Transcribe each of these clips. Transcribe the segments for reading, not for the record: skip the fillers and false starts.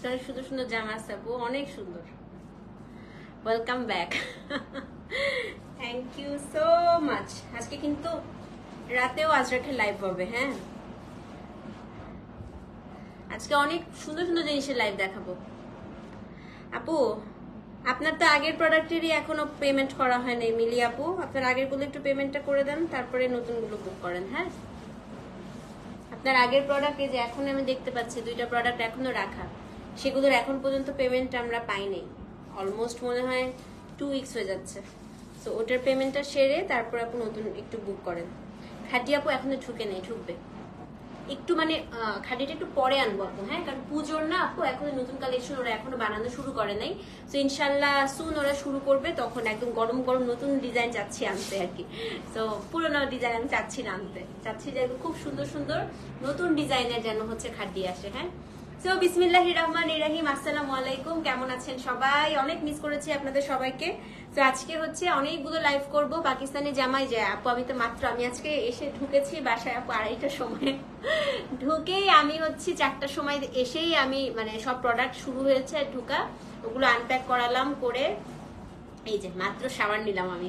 আজকে অনেক সুন্দর সুন্দর জামা আছে আপু, অনেক সুন্দর। Welcome back, thank you so much. আজকে কিন্তু রাতেও আজরাখের লাইভ হবে। হ্যাঁ, আজকে অনেক সুন্দর সুন্দর জিনিসের লাইভ দেখাবো। আপু আপনার তো আগের প্রোডাক্টেরই এখনো পেমেন্ট করা হয়নি মিলি আপু, আপনার আগের গুলো একটু পেমেন্টটা করে দেন, তারপরে নতুনগুলো বুক করেন। হ্যাঁ, আপনার আগের প্রোডাক্টে যে এখন আমি দেখতে পাচ্ছি দুইটা প্রোডাক্ট এখনো রাখা, সেগুলোর এখন পর্যন্ত পেমেন্ট আমরা পাইনি। অলমোস্ট মনে হয় 2 উইকস হয়ে যাচ্ছে। তো ওটার পেমেন্টটা সেরে তারপর আপু নতুন একটু বুক করেন। খাটি আপু এখনো ঢুকে নেই, ঢুকবে একটু, মানে খাটিটা একটু পরে আনবো আপু। হ্যাঁ, কারণ পুজোর না আপু এখনো নতুন কালেকশন ওরা এখনো বানানো শুরু করে নাই। তো ইনশাল্লাহ সুন ওরা শুরু করবে, তখন একদম গরম গরম নতুন ডিজাইন চাচ্ছি আনতে আর কি। তো পুরোনো ডিজাইন আমি চাচ্ছি না আনতে, চাচ্ছি যে খুব সুন্দর সুন্দর নতুন ডিজাইনের যেন হচ্ছে খাটি আসে। হ্যাঁ, সো বিসমিল্লাহির রহমানির রহিম, আসসালামু আলাইকুম। কেমন আছেন সবাই? অনেক মিস করেছি আপনাদের সবাইকে। তো আজকে হচ্ছে অনেকগুলো লাইভ করব পাকিস্তানি জামাই যায় আপু। আমি আজকে এসে ঢুকেছি বাসায় আপু 2:30টার সময়। ঢুকেই আমি হচ্ছে 4টার সময় এসেই আমি মানে সব প্রোডাক্ট শুরু হয়েছে ঢুকা, ওগুলো আনপ্যাক করালাম, করে এই যে মাত্র শাওয়ার নিলাম। আমি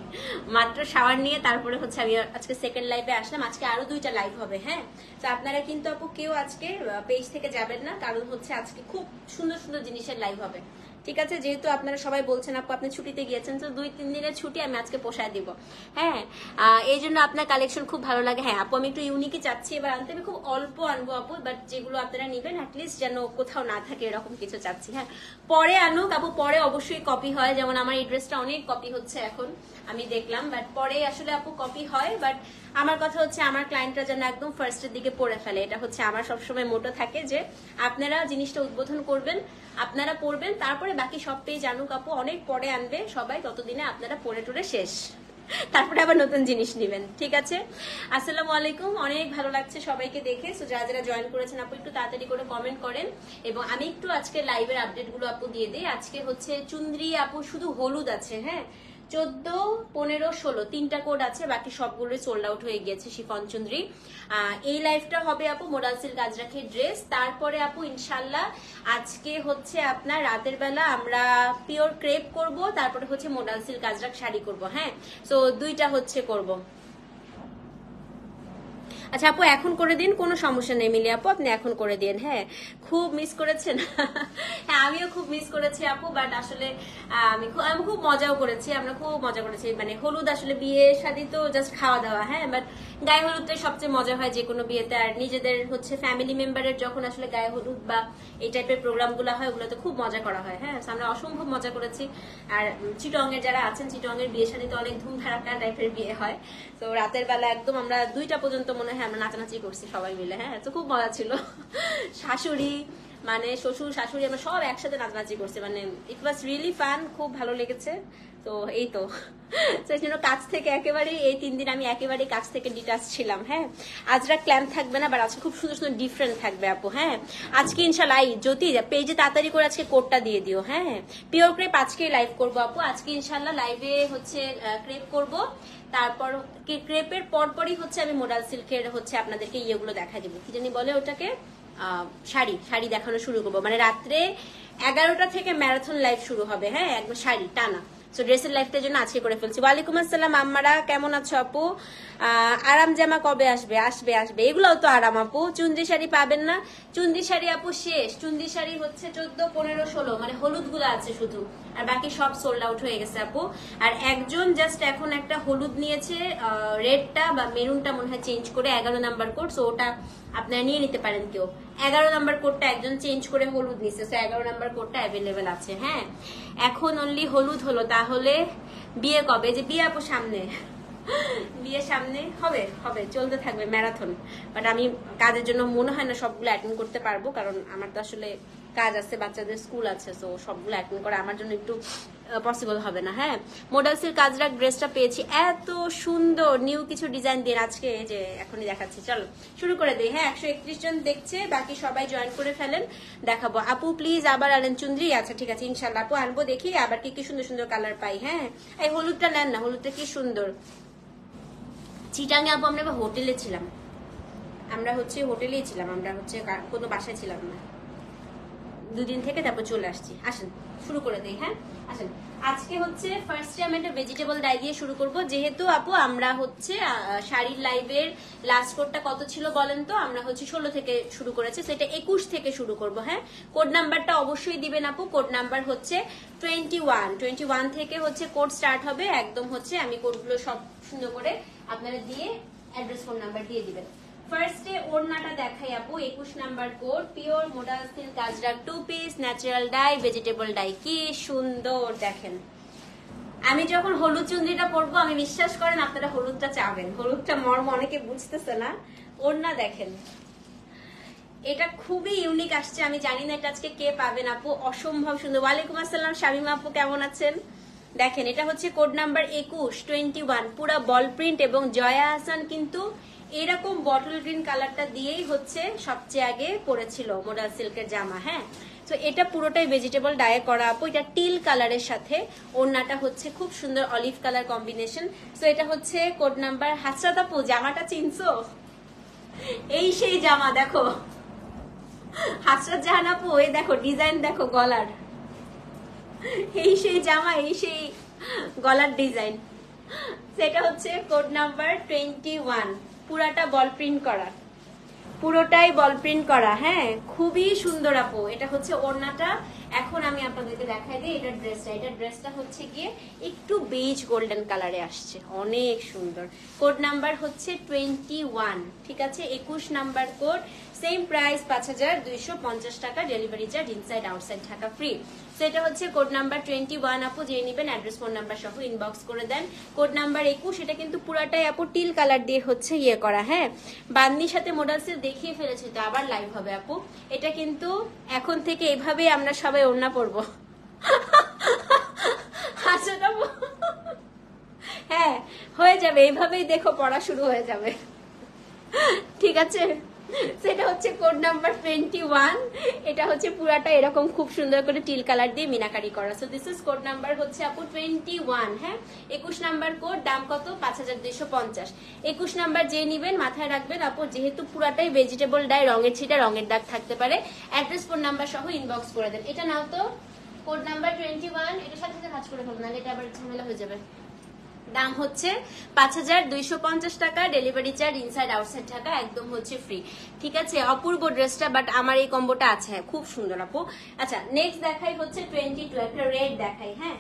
মাত্র শাওয়ার নিয়ে তারপরে হচ্ছে আমি আজকে সেকেন্ড লাইভে আসলাম। আজকে আরো 2টা লাইভ হবে। হ্যাঁ, তো আপনারা কিন্তু আপু কেউ আজকে পেজ থেকে যাবেন না, কারণ হচ্ছে আজকে খুব সুন্দর সুন্দর জিনিসের লাইভ হবে। ঠিক আছে, যেহেতু আপনারা সবাই বলছেন আপু আপনি ছুটিতে গিয়েছেন, তো 2-3 দিনের ছুটি আমি আজকে পোষায় দিব। হ্যাঁ, এই জন্য আপনার কালেকশন খুব ভালো লাগে। হ্যাঁ আপু, আমি একটু ইউনিকই চাচ্ছি এবার আনতে, আমি খুব অল্প আনবো আপু, বাট যেগুলো আপনারা নিবেন অ্যাটলিস্ট যেন কোথাও না থাকে এরকম কিছু চাচ্ছি। হ্যাঁ, পরে আনুক আপু, পরে অবশ্যই কপি হয়, যেমন আমার এই ড্রেসটা অনেক কপি হচ্ছে এখন আমি দেখলাম, বাট পরে আসলে আপু কপি হয়। বাট আমার কথা হচ্ছে আমার ক্লায়েন্টরা যেন একদম ফার্স্টের দিকে পড়ে ফেলে, এটা হচ্ছে আমার সবসময় মোটো থাকে যে আপনারা জিনিসটা উদ্বোধন করবেন, আপনারা পড়বেন, তারপরে বাকি সব পেজ আনুক আপু, অনেক পরে আনবে সবাই, ততদিনে আপনারা পড়ে টরে শেষ, তারপরে আবার নতুন জিনিস নেবেন। ঠিক আছে, আসসালামু আলাইকুম। অনেক ভালো লাগছে সবাইকে দেখে। সো যারা যারা জয়েন করেছেন আপু একটু তাড়াতাড়ি করে কমেন্ট করেন, এবং আমি একটু আজকে লাইভের আপডেট গুলো আপু দিয়ে দিই। আজকে হচ্ছে চুন্দ্রি আপু শুধু হলুদ আছে। হ্যাঁ, 14, 15, 16 3টা কোড আছে, বাকি সবগুলোই সোল্ড আউট হয়ে গিয়েছে শিফন চুন্দ্রি। এই লাইভটা হবে আপু মোডাল সিল্ক আজরাখের ড্রেস, তারপরে আপু ইনশাল্লাহ আজকে হচ্ছে আপনার রাতের বেলা আমরা পিওর ক্রেপ করব, তারপরে হচ্ছে মোডাল সিল্ক আজরাক শাড়ি করব। হ্যাঁ, সো 2টা হচ্ছে করব। আচ্ছা আপু এখন করে দিন, কোনো সমস্যা নেই মিলি আপু, আপনি এখন করে দিন। হ্যাঁ, খুব মিস করেছেন। হ্যাঁ আমিও খুব মিস করেছি আপু, বাট আসলে আমি খুব মজাও করেছি, আমরা খুব মজা করেছি। মানে হলুদ আসলে বিয়ে শাদী তো জাস্ট খাওয়া দাওয়া। হ্যাঁ, বাট গায়ে হলুদটাই সবচেয়ে মজা হয় যে কোনো বিয়েতে, আর নিজেদের হচ্ছে ফ্যামিলি মেম্বারের যখন আসলে গায়ে হলুদ বা এই টাইপের প্রোগ্রাম গুলো হয় ওগুলোতে খুব মজা করা হয়। হ্যাঁ, আমরা অসম্ভব মজা করেছি। আর চিটং এর যারা আছেন, চিটং এর বিয়ে শাদী তো অনেক ধুমধারাক্কা টাইপের বিয়ে হয়। তো রাতের বেলা একদম আমরা 2টা পর্যন্ত মনে হয় আমরা নাচানাচি করছি সবাই মিলে। হ্যাঁ, তো খুব মজা ছিল। শাশুড়ি মানে শ্বশুর শাশুড়ি আমরা সব একসাথে নাচানাচি করছি, মানে ইট ওয়াজ রিয়েলি ফান, খুব ভালো লেগেছে। তো এই তো সেই জন্য কাছ থেকে একেবারে এই 3 দিন আমি একেবারে কাছ থেকে ডিটাচ ছিলাম। হ্যাঁ, আজরা ক্ল্যাম্প থাকবে না, বাট আজকে খুব সুন্দর সুন্দর ডিফারেন্ট থাকবে আপু। হ্যাঁ, আজকে ইনশাল্লাহ যদি পেজে তাড়াতাড়ি করে আজকে কোডটা দিয়ে দিও। হ্যাঁ, পিওর ক্রেপ আজকেই লাইভ করবো আপু, আজকে ইনশাল্লাহ লাইভে হচ্ছে ক্রেপ করব, তারপর ক্রেপের পরপরই হচ্ছে আমি মোডাল সিল্কের হচ্ছে আপনাদেরকে ইয়েগুলো দেখা দেবো, কি জানি বলে ওটাকে, শাড়ি দেখানো শুরু করবো। মানে রাত্রে 11টা থেকে ম্যারাথন লাইভ শুরু হবে। হ্যাঁ, একদম শাড়ি টানা। সো ড্রেসের লাইফটার জন্য আজকে করে ফেলছি। ওয়ালাইকুম আসসালাম আম্মারা, কেমন আছো আপু? আরাম জামা কবে আসবে? আসবে আসবে, এগুলোও তো আরাম আপু। চুন্দ্রি শাড়ি পাবেন না, চুন্দ্রি শাড়ি আপু শেষ। চুন্দ্রি শাড়ি হচ্ছে 14, 15, 16 মানে হলুদ গুলো আছে শুধু, আর বাকি সব সোল্ড আউট হয়ে গেছে আপু। আর একজন জাস্ট এখন একটা হলুদ নিয়েছে, রেডটা বা মেরুনটা মনে হয় চেঞ্জ করে 11 নাম্বার কোড, সো ওটা আপনারা নিয়ে নিতে পারেন কেউ। 11 নাম্বার কোডটা একজন চেঞ্জ করে হলুদ নিচ্ছে, সো 11 নাম্বার কোডটা অ্যাভেলেবেল আছে। হ্যাঁ, এখন অনলি হলুদ হলো, তাহলে বিয়ে কবে? যে বিয়ে আপু সামনে, বিয়ে সামনে হবে হবে, চলতে থাকবে ম্যারাথন। বাট আমি কাজের জন্য মনে হয় না সবগুলো অ্যাটেন্ড করতে পারবো, কারণ আমার তো আসলে কাজ আছে, বাচ্চাদের স্কুল আছে, সো সবগুলো অ্যাটেন্ড করা আমার জন্য একটু পসিবল হবে না। হ্যাঁ, মোডাল সিল্ক আজরাক ড্রেসটা পেয়েছি এত সুন্দর, নিউ কিছু ডিজাইন দিয়ে আজকে যে এখনই দেখাচ্ছি, চলো শুরু করে দিই। হ্যাঁ, 131 জন দেখছে, বাকি সবাই জয়েন করে ফেলেন, দেখাবো। আপু প্লিজ আবার আনেন চুন্দ্রি। আচ্ছা ঠিক আছে, ইনশাল্লাহ আপু আনবো, দেখি আবার কি কি সুন্দর সুন্দর কালার পাই। হ্যাঁ, এই হলুদটা নেন না, হলুদটা কি সুন্দর। চিটাঙে আপু আমরা হোটেলে ছিলাম, আমরা হচ্ছে হোটেলেই ছিলাম, আমরা হচ্ছে কোনো বাসায় ছিলাম না। দুদিন থেকে তারপর চলে আসছি। আসেন শুরু করে দিই। হ্যাঁ আসেন, আজকে হচ্ছে ফার্স্টে আমি একটা ভেজিটেবল ডাই দিয়ে শুরু করব। যেহেতু আপু আমরা হচ্ছে শাড়ির লাইভের লাস্ট কোডটা কত ছিল বলেন তো? আমরা হচ্ছে 16 থেকে শুরু করেছি, সেটা 21 থেকে শুরু করব। হ্যাঁ, কোড নাম্বারটা অবশ্যই দিবেন আপু। কোড নাম্বার হচ্ছে 21 থেকে হচ্ছে কোড স্টার্ট হবে। একদম হচ্ছে আমি কোডগুলো সব সুন্দর করে আপনারা দিয়ে অ্যাড্রেস ফোন নাম্বার দিয়ে দিবেন। ফার্স্টে ওড়নাটা দেখাই আপু, 21 number code, pure modal silk Ajrak 2 piece, natural die, vegetable die. কি সুন্দর দেখেন। আমি যখন হলুদ চুন্দ্রিটা পরবো আমি বিশ্বাস করেন আপনারা হলুদটা চাবেন। হলুদটা মর্ম অনেকে বুঝতেছে না। ওড়না দেখেন, এটা খুবই ইউনিক আসছে। আমি জানি না এটা আজকে কে পাবেন আপু, অসম্ভব সুন্দর। ওয়ালাইকুম আসসালাম শামিমা আপু, কেমন আছেন? দেখেন এটা হচ্ছে কোড নাম্বার 21 পুরা বল প্রিন্ট, এবং জয়া হাসান কিন্তু এরকম বটল গ্রিন কালারটা দিয়েই হচ্ছে সবচেয়ে আগে পরেছিল মোডাল সিল্কের জামা। হ্যাঁ, তো এটা পুরোটাই ভেজিটেবল ডায়ে করা আপু। এটা টিল কালারের সাথে ওড়নাটা হচ্ছে খুব সুন্দর অলিভ কালার কম্বিনেশন। তো এটা হচ্ছে কোড নাম্বার। হাসরাত আপু জামাটা চিনছো? এই সেই জামা দেখো, হাসরাত জাহান আপু এই দেখো ডিজাইন দেখো গলার, এই সেই জামা, এই সেই গলার ডিজাইন। সেটা হচ্ছে কোড নাম্বার 21, পুরাটা বল প্রিন্ট করা, পুরোটাই বল প্রিন্ট করা। হ্যাঁ, খুবই সুন্দর আপু। এটা হচ্ছে ওড়নাটা। এখন আমি আপনাদেরকে দেখাই দিই এটা ড্রেসটা হচ্ছে গিয়ে একটু বেজ গোল্ডেন কালারে আসছে, অনেক সুন্দর। কোড নাম্বার হচ্ছে 21, ঠিক আছে? 21 নাম্বার কোড, সেম প্রাইস 5250 টাকা, delivery charge inside outside Dhaka free. সেটা হচ্ছে কোড নাম্বার 21 আপু, যে নেবেন অ্যাড্রেস ফোন নাম্বার সহ ইনবক্স করে দেন। কোড নাম্বার 21, এটা কিন্তু পুরাটাই আপু টিল কালার দিয়ে হচ্ছে ইয়ে করা। হ্যাঁ, বান্দির সাথে মোডাল সিল্ক দেখিয়ে ফেলেছি, তো আবার লাইভ হবে আপু। এটা কিন্তু এখন থেকে এভাবেই আমরা সবাই ওড়না পরবো। আচ্ছা আপু, হ্যাঁ হয়ে যাবে, এইভাবেই দেখো পড়া শুরু হয়ে যাবে, ঠিক আছে? সেটা হচ্ছে কোড নাম্বার 21। এটা হচ্ছে পুরাটা এরকম খুব সুন্দর করে টিল কালার দিয়ে মিনাকারি করা। So this is code number হচ্ছে আপু 21। হ্যাঁ, 21 নাম্বার কোড, দাম কত? 5250। 21 নাম্বার যে নিবেন মাথায় রাখবেন আপু, যেহেতু পুরাটাই ভেজিটেবল ডাই, রঙের ছিটা রঙের দাগ থাকতে পারে, অ্যাড্রেস ফোন নাম্বার সহ ইনবক্স করে দেন। এটা নাও তো, কোড নাম্বার 21। এটার সাথে সাথে কাজ করে ফেলবো, না এটা আবার ঝামেলা হয়ে যাবে। দাম হচ্ছে 5250 টাকা, delivery charge inside outside Dhaka একদম হচ্ছে ফ্রি, ঠিক আছে? অপূর্ব ড্রেসটা, বাট আমার এই কম্বোটা আছে। হ্যাঁ, খুব সুন্দর আপু। আচ্ছা, নেক্সট দেখাই হচ্ছে 22, একটা রেড দেখাই। হ্যাঁ,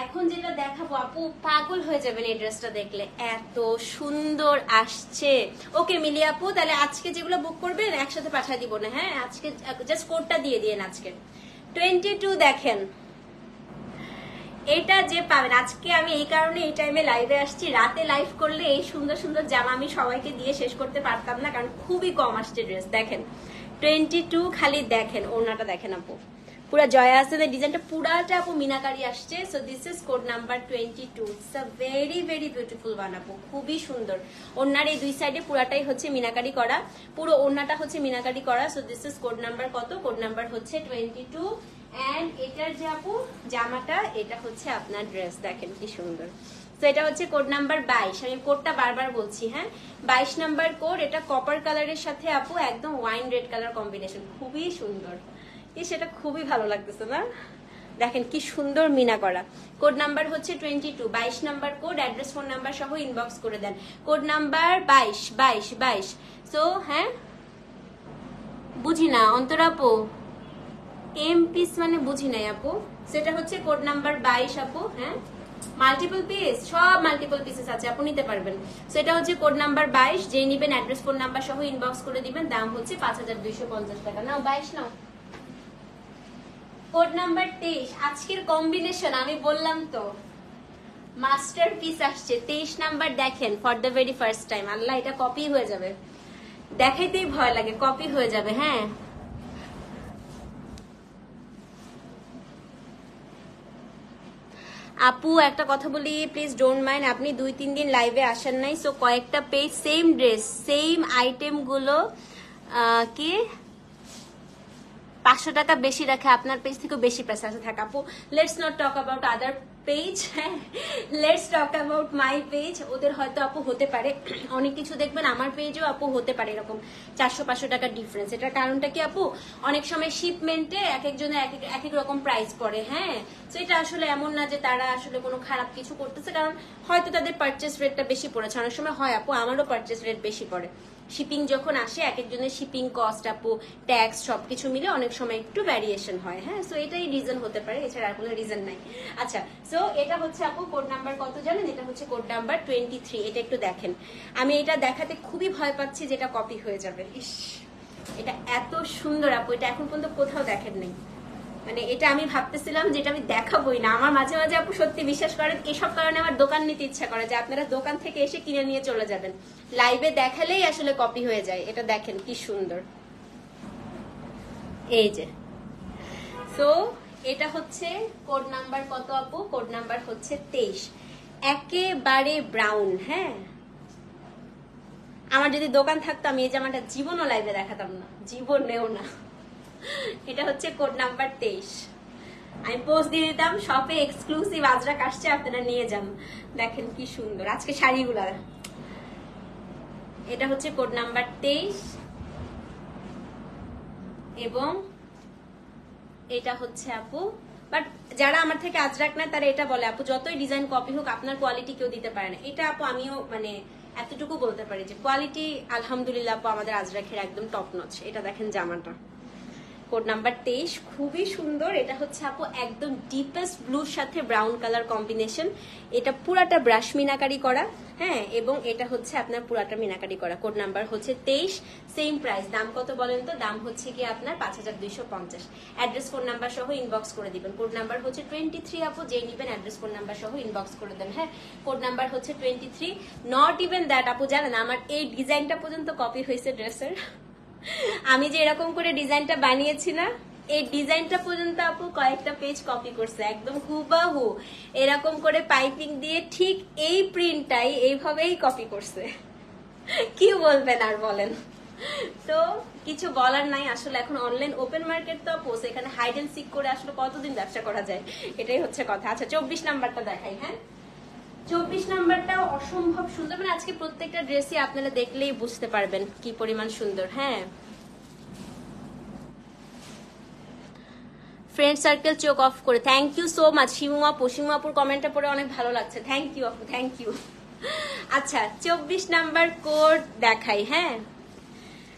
এখন যেটা দেখাবো আপু পাগল হয়ে যাবেন এই ড্রেসটা দেখলে, এত সুন্দর আসছে। ওকে মিলি আপু, তাহলে আজকে যেগুলো বুক করবেন একসাথে পাঠিয়ে দিব না। হ্যাঁ, আজকে জাস্ট কোডটা দিয়ে দিয়েন আজকে। 22 দেখেন, এটা যে পাবেন আজকে। আমি এই কারণে এই টাইমে লাইভে আসছি, রাতে লাইভ করলে এই সুন্দর সুন্দর জামা আমি সবাইকে দিয়ে শেষ করতে পারতাম না, কারণ খুবই কম আসছে ড্রেস। দেখেন 22, খালি দেখেন ওড়নাটা দেখেন আপু, পুরা জয়া হাসানের ডিজাইনটা পুরাটা আপু মিনাকারি আসছে। So this is code number 22। It's a very very beautiful one আপু, খুবই সুন্দর। ওড়নার এই দুই সাইডে পুরাটাই হচ্ছে মিনাকারি করা, পুরো ওড়নাটা হচ্ছে মিনাকারি করা। So this is code number কত? কোড নাম্বার হচ্ছে 22। এন্ড এটার যে আপু জামাটা, এটা হচ্ছে আপনার ড্রেস, দেখেন কি সুন্দর। তো এটা হচ্ছে কোড নাম্বার 22। আমি কোডটা বারবার বলছি। হ্যাঁ, 22 নাম্বার কোড। এটা কপার কালারের সাথে আপু একদম ওয়াইন রেড কালার কম্বিনেশন, খুবই সুন্দর। সেটা খুবই ভালো লাগতেছে না? দেখেন কি সুন্দর মিনা করা। কোড নাম্বার হচ্ছে 22, 22 number code, address phone number সহ ইনবক্স করে দেন। Code number 22। সো হ্যাঁ, বুঝি না অন্তরা আপু, এম পিস মানে বুঝি নাই আপু। সেটা হচ্ছে কোড নাম্বার 22 আপু। হ্যাঁ, মাল্টিপল পিস, সব মাল্টিপল পিসেস আছে, আপু নিতে পারবেন। সেটা হচ্ছে কোড নাম্বার 22, যে নিবেন অ্যাড্রেস ফোন নাম্বার সহ ইনবক্স করে দিবেন। দাম হচ্ছে 5250 টাকা। নাও 22 নাও। কোড নাম্বার 23, আজকের কম্বিনেশন আমি বললাম তো মাস্টার পিস আসছে। 23 নাম্বার দেখেন, for the very first time. Allah, এটা কপি হয়ে যাবে, দেখাইতেই ভয় লাগে, কপি হয়ে যাবে। হ্যাঁ, আপু একটা কথা বলি, প্লিজ ডোন্ট মাইন্ড, আপনি 2-3 দিন লাইভে আসেন নাই, সো কয়েকটা page same dress same item গুলো কি 500 টাকা বেশি রাখে, আপনার পেজ থেকে বেশি প্রাইস আছে থাকে। আপু let's not talk about other page. হ্যাঁ, let's talk about my page. ওদের হয়তো আপু হতে পারে অনেক কিছু, দেখবেন আমার পেজও আপু হতে পারে এরকম 400-500 টাকার ডিফারেন্স। এটার কারণটা কি আপু, অনেক সময় শিপমেন্টে এক একজনের এক এক রকম প্রাইস পড়ে। হ্যাঁ, তো এটা আসলে এমন না যে তারা আসলে কোনো খারাপ কিছু করতেছে, কারণ হয়তো তাদের পারচেস রেটটা বেশি পড়েছে। অনেক সময় হয় আপু, আমারও পারচেস রেট বেশি পড়ে। শিপিং যখন আসে এক একজনের শিপিং কস্ট আপু, ট্যাক্স সবকিছু মিলে অনেক সময় একটু ভ্যারিয়েশন হয়। হ্যাঁ, সো এটাই রিজন হতে পারে, এছাড়া আর কোনো রিজন নাই। আচ্ছা, সো এটা হচ্ছে আপু কোড নাম্বার কত জানেন? এটা হচ্ছে কোড নাম্বার 23। এটা একটু দেখেন, আমি এটা দেখাতে খুবই ভয় পাচ্ছি যেটা কপি হয়ে যাবে। ইস, এটা এত সুন্দর আপু, এটা এখন পর্যন্ত কোথাও দেখেন নাই। মানে এটা আমি ভাবতেছিলাম যে এটা আমি দেখাবোই না। আমার মাঝে মাঝে আপু সত্যি বিশ্বাস করেন, এসব কারণে আমার দোকান নিতে ইচ্ছা করে যে আপনারা দোকান থেকে এসে কিনে নিয়ে চলে যাবেন, লাইভে দেখালেই আসলে কপি হয়ে যায়। এটা দেখেন কি সুন্দর, এই যে। সো এটা হচ্ছে কোড নাম্বার কত আপু? কোড নাম্বার হচ্ছে 23, একেবারে ব্রাউন। হ্যাঁ, আমার যদি দোকান থাকতো আমি এই জামাটা জীবনও লাইভে দেখাতাম না, জীবনেও না। এটা হচ্ছে কোড নাম্বার 23। আমি পোস্ট দিয়ে দিতাম শপে এক্সক্লুসিভ আজরাক আসছে, আপনারা নিয়ে যান। দেখেন কি সুন্দর আজকে শাড়িগুলা। এটা হচ্ছে কোড নাম্বার 23 এবং এটা হচ্ছে আপু, বাট যারা আমার থেকে আজরাক নেয় তারা এটা বলে আপু যতই ডিজাইন কপি হোক আপনার কোয়ালিটি কেউ দিতে পারে না। এটা আপু আমিও মানে এতটুকু বলতে পারি যে কোয়ালিটি আলহামদুলিল্লাহ আপু আমাদের আজরাকের একদম টপ নচ। এটা দেখেন জামাটা, কোড নাম্বার 23, খুবই সুন্দর। এটা হচ্ছে আপু একদম ডিপেস্ট ব্লুর সাথে ব্রাউন কালার কম্বিনেশন। এটা পুরাটা ব্রাশ মিনাকারি করা। হ্যাঁ, এবং এটা হচ্ছে আপনার পুরাটা মিনাকারি করা। কোড নাম্বার হচ্ছে 23, সেম প্রাইস। দাম কত বলেন তো? দাম হচ্ছে কি আপনার 5250। অ্যাড্রেস ফোন নাম্বার সহ ইনবক্স করে দিবেন। কোড নাম্বার হচ্ছে 23 আপু, যে নিবেন অ্যাড্রেস ফোন নাম্বার সহ ইনবক্স করে দেন। হ্যাঁ, কোড নাম্বার হচ্ছে 23। নট ইভেন দ্যাট আপু, জানেন আমার এই ডিজাইনটা পর্যন্ত কপি হয়েছে ড্রেসের। আমি যে এরকম করে ডিজাইনটা বানিয়েছি না, এই ডিজাইনটা পর্যন্ত আপু কয়েকটা পেজ কপি করছে, একদম হুবাহু এরকম করে পাইপিং দিয়ে ঠিক এই প্রিন্টটাই এইভাবেই কপি করছে। কি বলবেন আর বলেন? তো কিছু বলার নাই আসলে। এখন অনলাইন ওপেন মার্কেট তো আপু, এখানে হাইড এন্ড সিক করে আসলে কতদিন ব্যবসা করা যায়, এটাই হচ্ছে কথা। আচ্ছা, 24 নাম্বারটা দেখাই। হ্যাঁ, 24 নাম্বারটাও অসম্ভব সুন্দর। মানে আজকে প্রত্যেকটা ড্রেসই আপনারা দেখলেই বুঝতে পারবেন কি পরিমাণ সুন্দর। হ্যাঁ, ফ্রেন্ড সার্কেল চোখ অফ করে। Thank you so much Shimu আপু। শিমু আপুর কমেন্টটা পড়ে অনেক ভালো লাগছে, থ্যাংক ইউ আপু, থ্যাংক ইউ। আচ্ছা, 24 নাম্বার কোড দেখাই। হ্যাঁ,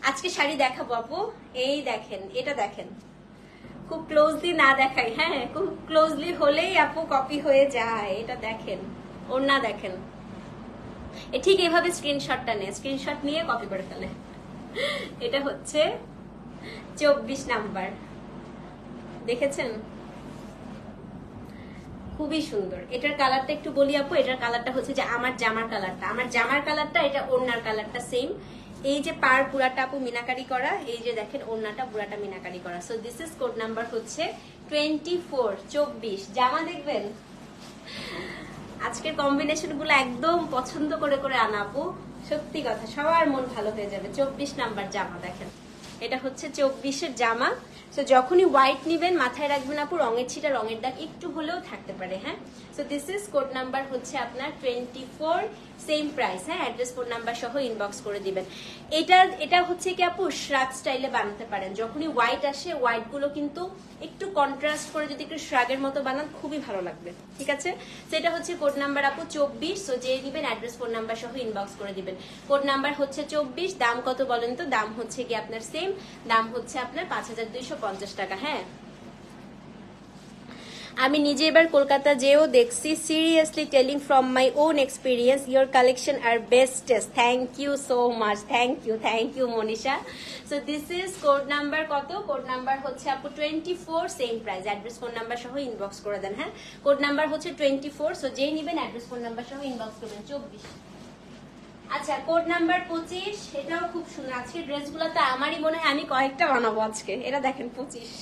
আজকে শাড়ি দেখাবো আপু। এই দেখেন, এটা দেখেন, খুব ক্লোজলি না দেখাই। হ্যাঁ, খুব ক্লোজলি হলেই আপু কপি হয়ে যায়। এটা দেখেন, ওড়না দেখেন, ঠিক এভাবে স্ক্রিনশটটা নেয়, স্ক্রিনশট নিয়ে কপি করে ফেলে। এটা হচ্ছে 24 নাম্বার, দেখেছেন? খুবই সুন্দর। এটার কালারটা একটু বলি আপু, এটার কালারটা হচ্ছে যে আমার জামার কালারটা, আমার জামার কালারটা, এটা ওড়নার কালারটা সেম। এই যে পার পুরাটা আপু মিনাকারি করা, এই যে দেখেন ওড়নাটা পুরাটা মিনাকারি করা। So this is code number হচ্ছে 24, 24। জামা দেখবেন আজকের কম্বিনেশন গুলো একদম পছন্দ করে করে আনাবো, সত্যি কথা সবার মন ভালো হয়ে যাবে। 24 নাম্বার জামা দেখেন, এটা হচ্ছে 24-এর জামা। সো যখনই হোয়াইট নিবেন মাথায় রাখবেন আপু রঙের ছিটা, রঙের দাগ একটু হলেও থাকতে পারে। হ্যাঁ, so this is code number হচ্ছে আপনার 24, সেম প্রাইস। হ্যাঁ, অ্যাড্রেস ফোন নাম্বার সহ ইনবক্স করে দিবেন। এটা হচ্ছে কি আপু শ্রাগ স্টাইলে বানাতে পারেন। যখনই হোয়াইট আসে, হোয়াইট গুলো কিন্তু একটু কন্ট্রাস্ট করে যদি একটু শ্রাগের মতো বানান খুবই ভালো লাগবে। ঠিক আছে, সেটা হচ্ছে কোড নাম্বার আপু 24। সো যে দিবেন অ্যাড্রেস ফোন নাম্বার সহ ইনবক্স করে দিবেন। কোড নাম্বার হচ্ছে 24। দাম কত বলেন তো? দাম হচ্ছে কি আপনার সেম, দাম হচ্ছে আপনার 5250 টাকা। হ্যাঁ, আমি নিজে এবার কলকাতা যেও দেখছি, seriously telling from my own experience, your collection are bestest. Thank you so much, thank you Manisha. So this is code number কত? কোড নাম্বার হচ্ছে আপু 24, same price. Address phone number সহ ইনবক্স করে দেন। হ্যাঁ, কোড নাম্বার হচ্ছে 24। So যেই নিবেন অ্যাড্রেস ফোন নাম্বার সহ ইনবক্স করবেন। 24। আচ্ছা, কোড নাম্বার 25, এটাও খুব সুন্দর। আজকে ড্রেসগুলো তো আমারই মনে হয় আমি কয়েকটা বানাবো আজকে। এটা দেখেন 25,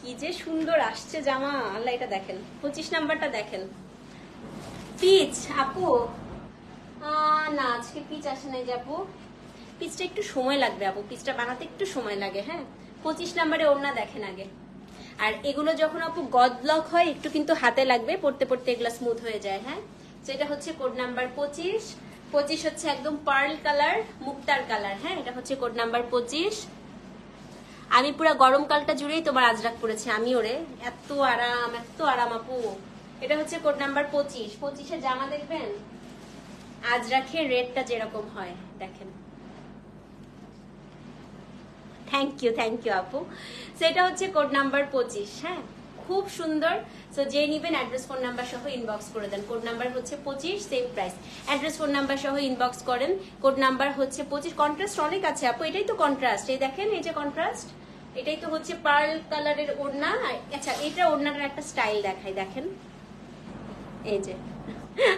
কি যে সুন্দর আসছে জামা, আল্লাহ। এটা দেখেন 25 নাম্বারটা দেখেন। পিচ আপু না, আজকে পিচ আসে নাই যে আপু, পিচটা একটু সময় লাগবে আপু, পিচটা বানাতে একটু সময় লাগে। হ্যাঁ, 25 নাম্বারে ওড়না দেখেন আগে। আর এগুলো যখন আপু গদ ব্লক হয় একটু কিন্তু হাতে লাগবে, পড়তে পড়তে এগুলো স্মুথ হয়ে যায়। হ্যাঁ, তো এটা হচ্ছে কোড নাম্বার 25। 25 হচ্ছে একদম পার্ল কালার, মুক্তার কালার। হ্যাঁ, এটা হচ্ছে কোড নাম্বার 25। আমি পুরো গরমকালটা জুড়েই তোমার আজরাক পরেছি আমি, ওরে এত আরাম, এত আরাম আপু। এটা হচ্ছে কোড নাম্বার 25। 25-এর জামা দেখবেন আজরাকের রেটটা যেরকম হয় দেখেন। থ্যাংক ইউ আপু। সেটা হচ্ছে কোড নাম্বার 25। হ্যাঁ, খুব সুন্দর। সো যে নিবেন অ্যাড্রেস ফোন নাম্বার সহ ইনবক্স করে দেন। কোড নাম্বার হচ্ছে 25, same price. Address phone number সহ ইনবক্স করেন। কোড নাম্বার হচ্ছে 25। কন্ট্রাস্ট অনেক আছে আপু, এটাই তো কন্ট্রাস্ট। এই দেখেন, এই যে কন্ট্রাস্ট, এটাই তো হচ্ছে পার্ল কালারের ওড়না। আচ্ছা, এটা ওড়নাটার একটা স্টাইল দেখাই, দেখেন। এই যে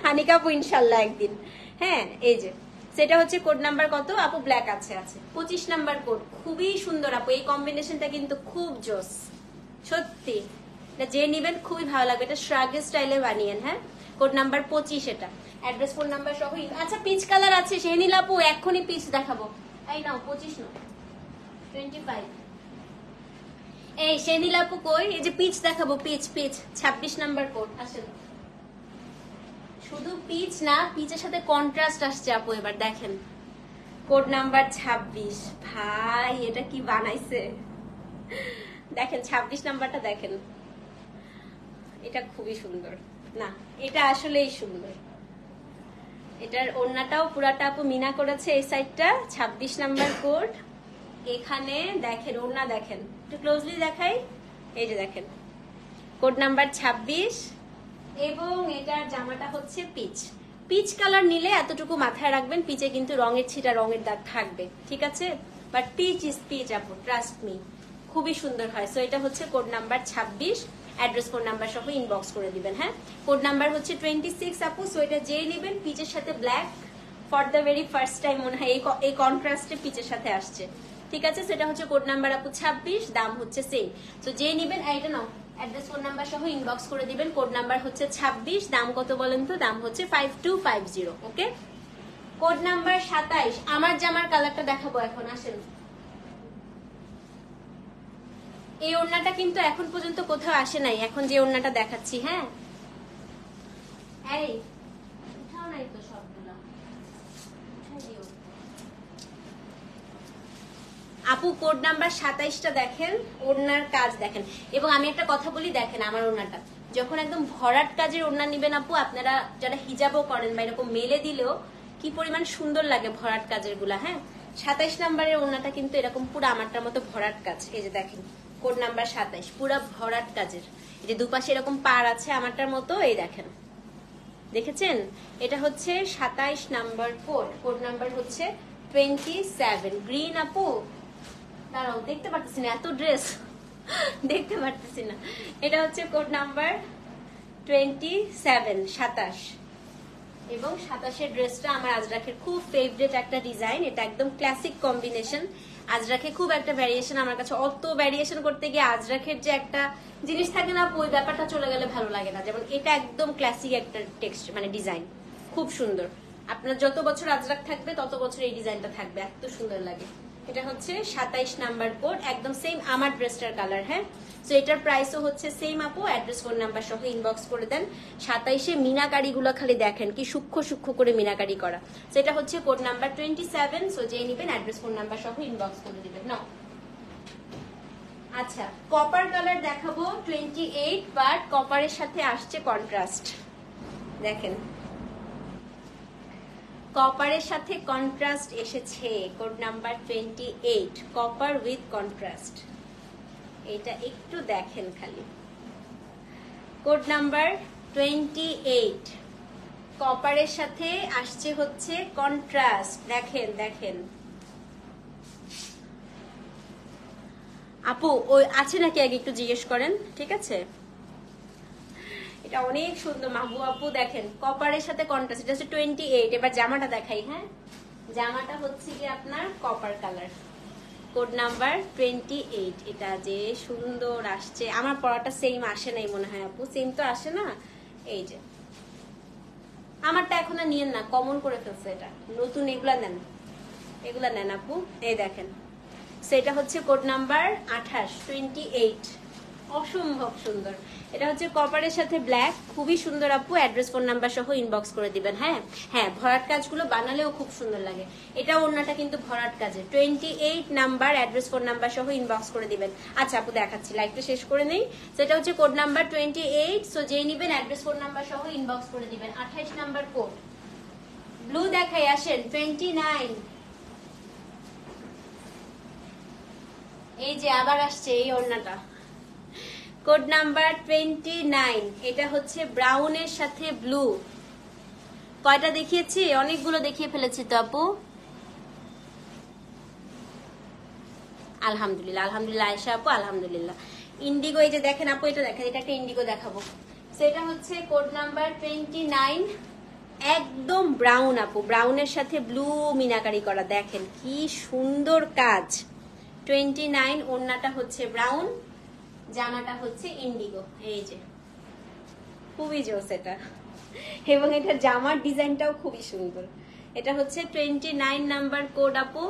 হানিকা আপু ইনশাল্লাহ একদিন। হ্যাঁ, এই যে সেটা হচ্ছে কোড নাম্বার কত আপু? ব্ল্যাক আছে 25 নাম্বার কোড। খুবই সুন্দর আপু, এই কম্বিনেশনটা কিন্তু খুব জোস সত্যি। যে নিবেন খুবই ভালো লাগবে। এটা শ্রাগের স্টাইলে বানিয়েন। হ্যাঁ, কোড নাম্বার 25 এটা। অ্যাড্রেস ফোন নাম্বার সহ। আচ্ছা, পিচ কালার আছে, সে নিল আপু, এক্ষুনি পিচ দেখাবো। এই নাও 25 নাও, 25। এই সে নিল আপু কই? এই যে পিচ দেখাবো, পিচ 26 নাম্বার কোড। আসেন, শুধু পিচ না, পিচের সাথে কন্ট্রাস্ট আসছে আপু। এবার দেখেন কোড নাম্বার 26। ভাই এটা কি বানাইছে দেখেন, 26 নাম্বারটা দেখেন, এটা খুবই সুন্দর না? এটা আসলেই সুন্দর। এটার ওড়নাটাও পুরাটা আপু মিনা করেছে, এই সাইডটা 26 নাম্বার কোড। এখানে দেখেন ওড়না, দেখেন একটু ক্লোজলি দেখাই। এই যে দেখেন কোড নাম্বার 26, এবং এটার জামাটা হচ্ছে পিচ কালার। নিলে এতটুকু মাথায় রাখবেন, পিচে কিন্তু রঙের ছিটা, রঙের দাগ থাকবে, ঠিক আছে? বাট পিচ ইজ পিচ আপু, ট্রাস্ট মি, খুবই সুন্দর হয়। সো এটা হচ্ছে code number 26। Address code number সহ ইনবক্স করে দিবেন। হ্যাঁ, কোড নাম্বার হচ্ছে 26 আপু। সো এটা যেই নেবেন, পিচের সাথে black for the very first time মনে হয় এই কন্ট্রাস্টে পিচের সাথে আসছে, ঠিক আছে? সেটা হচ্ছে কোড নাম্বার আপু 26, দাম হচ্ছে সেম। তো যেই নেবেন, এইটা নাও, অ্যাড্রেস ফোন নাম্বার সহ ইনবক্স করে দিবেন। কোড নাম্বার হচ্ছে 26, দাম কত বলেন তো? দাম হচ্ছে 5250। ওকে, কোড নাম্বার 27। আমার জামার কালারটা দেখাবো এখন, আসেন। এই ওড়নাটা কিন্তু এখন পর্যন্ত কোথাও আসে নাই, এখন যে ওড়নাটা দেখাচ্ছি। হ্যাঁ, এই উঠাও নাই তো সবগুলো, আপু কোড নাম্বার 27টা দেখেন, ওড়নার কাজ দেখেন। এবং আমি একটা কথা বলি, দেখেন আমার ওড়নাটা যখন একদম ভরাট কাজের ওড়না নিবেন আপু, আপনারা যারা হিজাবও করেন বা এরকম মেলে দিলেও কি পরিমাণ সুন্দর লাগে ভরাট কাজের গুলা। হ্যাঁ, 27 নাম্বারের ওড়নাটা কিন্তু এরকম পুরো আমারটার মতো ভরাট কাজ। এই যে দেখেন কোড নাম্বার 27, পুরো ভরাট কাজের। এই যে দুপাশে এরকম পার আছে আমারটার মতো, এই দেখেন, দেখেছেন? এটা হচ্ছে 27 নাম্বার কোড। কোড নাম্বার হচ্ছে 27। গ্রিন আপু, দাঁড়াও দেখতে পারতেছি না, এত ড্রেস দেখতে পারতেছি না। এটা হচ্ছে কোড নাম্বার 27, 27। এবং 27-এর ড্রেসটা আমার আজরাকের খুব ফেভারিট একটা ডিজাইন। এটা একদম ক্লাসিক কম্বিনেশন। আজরাকে খুব একটা ভ্যারিয়েশন, আমার কাছে অত ভ্যারিয়েশন করতে গিয়ে আজরাকের যে একটা জিনিস থাকে না, ওই ব্যাপারটা চলে গেলে ভালো লাগে না। যেমন এটা একদম ক্লাসিক একটা টেক্সট, মানে ডিজাইন খুব সুন্দর। আপনার যত বছর আজরাক থাকবে তত বছর এই ডিজাইনটা থাকবে, এত সুন্দর লাগে। এটা হচ্ছে 27 নাম্বার কোড, একদম সেম আমার ড্রেসটার কালার। হ্যাঁ, তো এটার প্রাইসও হচ্ছে সেম আপু। অ্যাড্রেস ফোন নাম্বার সহ ইনবক্স করে দেন। 27-এ মিনাকারি গুলো খালি দেখেন কি সূক্ষ্ম সূক্ষ্ম করে মিনাকারি করা। সেটা হচ্ছে কোড নাম্বার 27। সো যে নিবেন অ্যাড্রেস ফোন নাম্বার সহ ইনবক্স করে দিবেন। নাও, আচ্ছা কপার কালার দেখাবো 28, বাট কপারের সাথে আসছে কন্ট্রাস্ট। দেখেন কপারের সাথে কন্ট্রাস্ট এসেছে। Code number 28, copper with contrast. এটা একটু দেখেন খালি। কোড নাম্বার 28, কপারের সাথে আসছে হচ্ছে কন্ট্রাস্ট। দেখেন দেখেন আপু, ওই আছে নাকি আগে একটু জিজ্ঞেস করেন, ঠিক আছে? এটা অনেক সুন্দর মাহবু আপু। দেখেন কপারের সাথে কন্ট্রাস্ট, এটা হচ্ছে 28। এবার জামাটা দেখাই। হ্যাঁ, জামাটা হচ্ছে কি আপনার কপার কালার। Code number 28। এটা যে সুন্দর আসছে, আমার পড়াটা সেম আসে নাই মনে হয় আপু, সেম তো আসে না। এই যে আমারটা এখন আর নিয়েন না, কমন করে ফেলছে এটা, নতুন এগুলা নেন, এগুলা নেন আপু। এই দেখেন, সেটা হচ্ছে কোড নাম্বার 28, 28। অসম্ভব সুন্দর। এটা হচ্ছে কপারের সাথে ব্ল্যাক, খুবই সুন্দর আপু। অ্যাড্রেস ফোন নাম্বার সহ ইনবক্স করে দিবেন। হ্যাঁ হ্যাঁ, ভরাট কাজগুলো বানালেও খুব সুন্দর লাগে। এটা ওড়নাটা কিন্তু ভরাট কাজে। 28 নাম্বার, অ্যাড্রেস ফোন নাম্বার সহ ইনবক্স করে দিবেন। আচ্ছা আপু দেখাচ্ছি, লাইভটা শেষ করে নেই। সেটা হচ্ছে কোড নাম্বার 28। সো যেই নিবেন অ্যাড্রেস ফোন নাম্বার সহ ইনবক্স করে দিবেন। 28 নাম্বার কোড। ব্লু দেখাই, আসেন। 29। এই যে আবার আসছে এই ওড়নাটা, কোড নাম্বার 29। এটা হচ্ছে ব্রাউনের সাথে ব্লু। কয়টা দেখিয়েছি? অনেকগুলো দেখিয়ে ফেলেছি তো আপু। আলহামদুলিল্লাহ, আলহামদুলিল্লাহ আয়েশা আপু, আলহামদুলিল্লাহ। ইন্ডিগো, এই যে দেখেন আপু, এটা দেখেন, এটা একটা ইন্ডিগো দেখাবো। সেটা হচ্ছে কোড নাম্বার 29, একদম ব্রাউন আপু, ব্রাউনের সাথে ব্লু মিনাকারি করা। দেখেন কি সুন্দর কাজ। 29, ওড়নাটা হচ্ছে ব্রাউন, জামাটা হচ্ছে ইন্ডিগো। এই যে খুবই জোস এটা, এবং এটা জামার ডিজাইনটাও খুবই সুন্দর। এটা হচ্ছে 29 নাম্বার কোড আপু।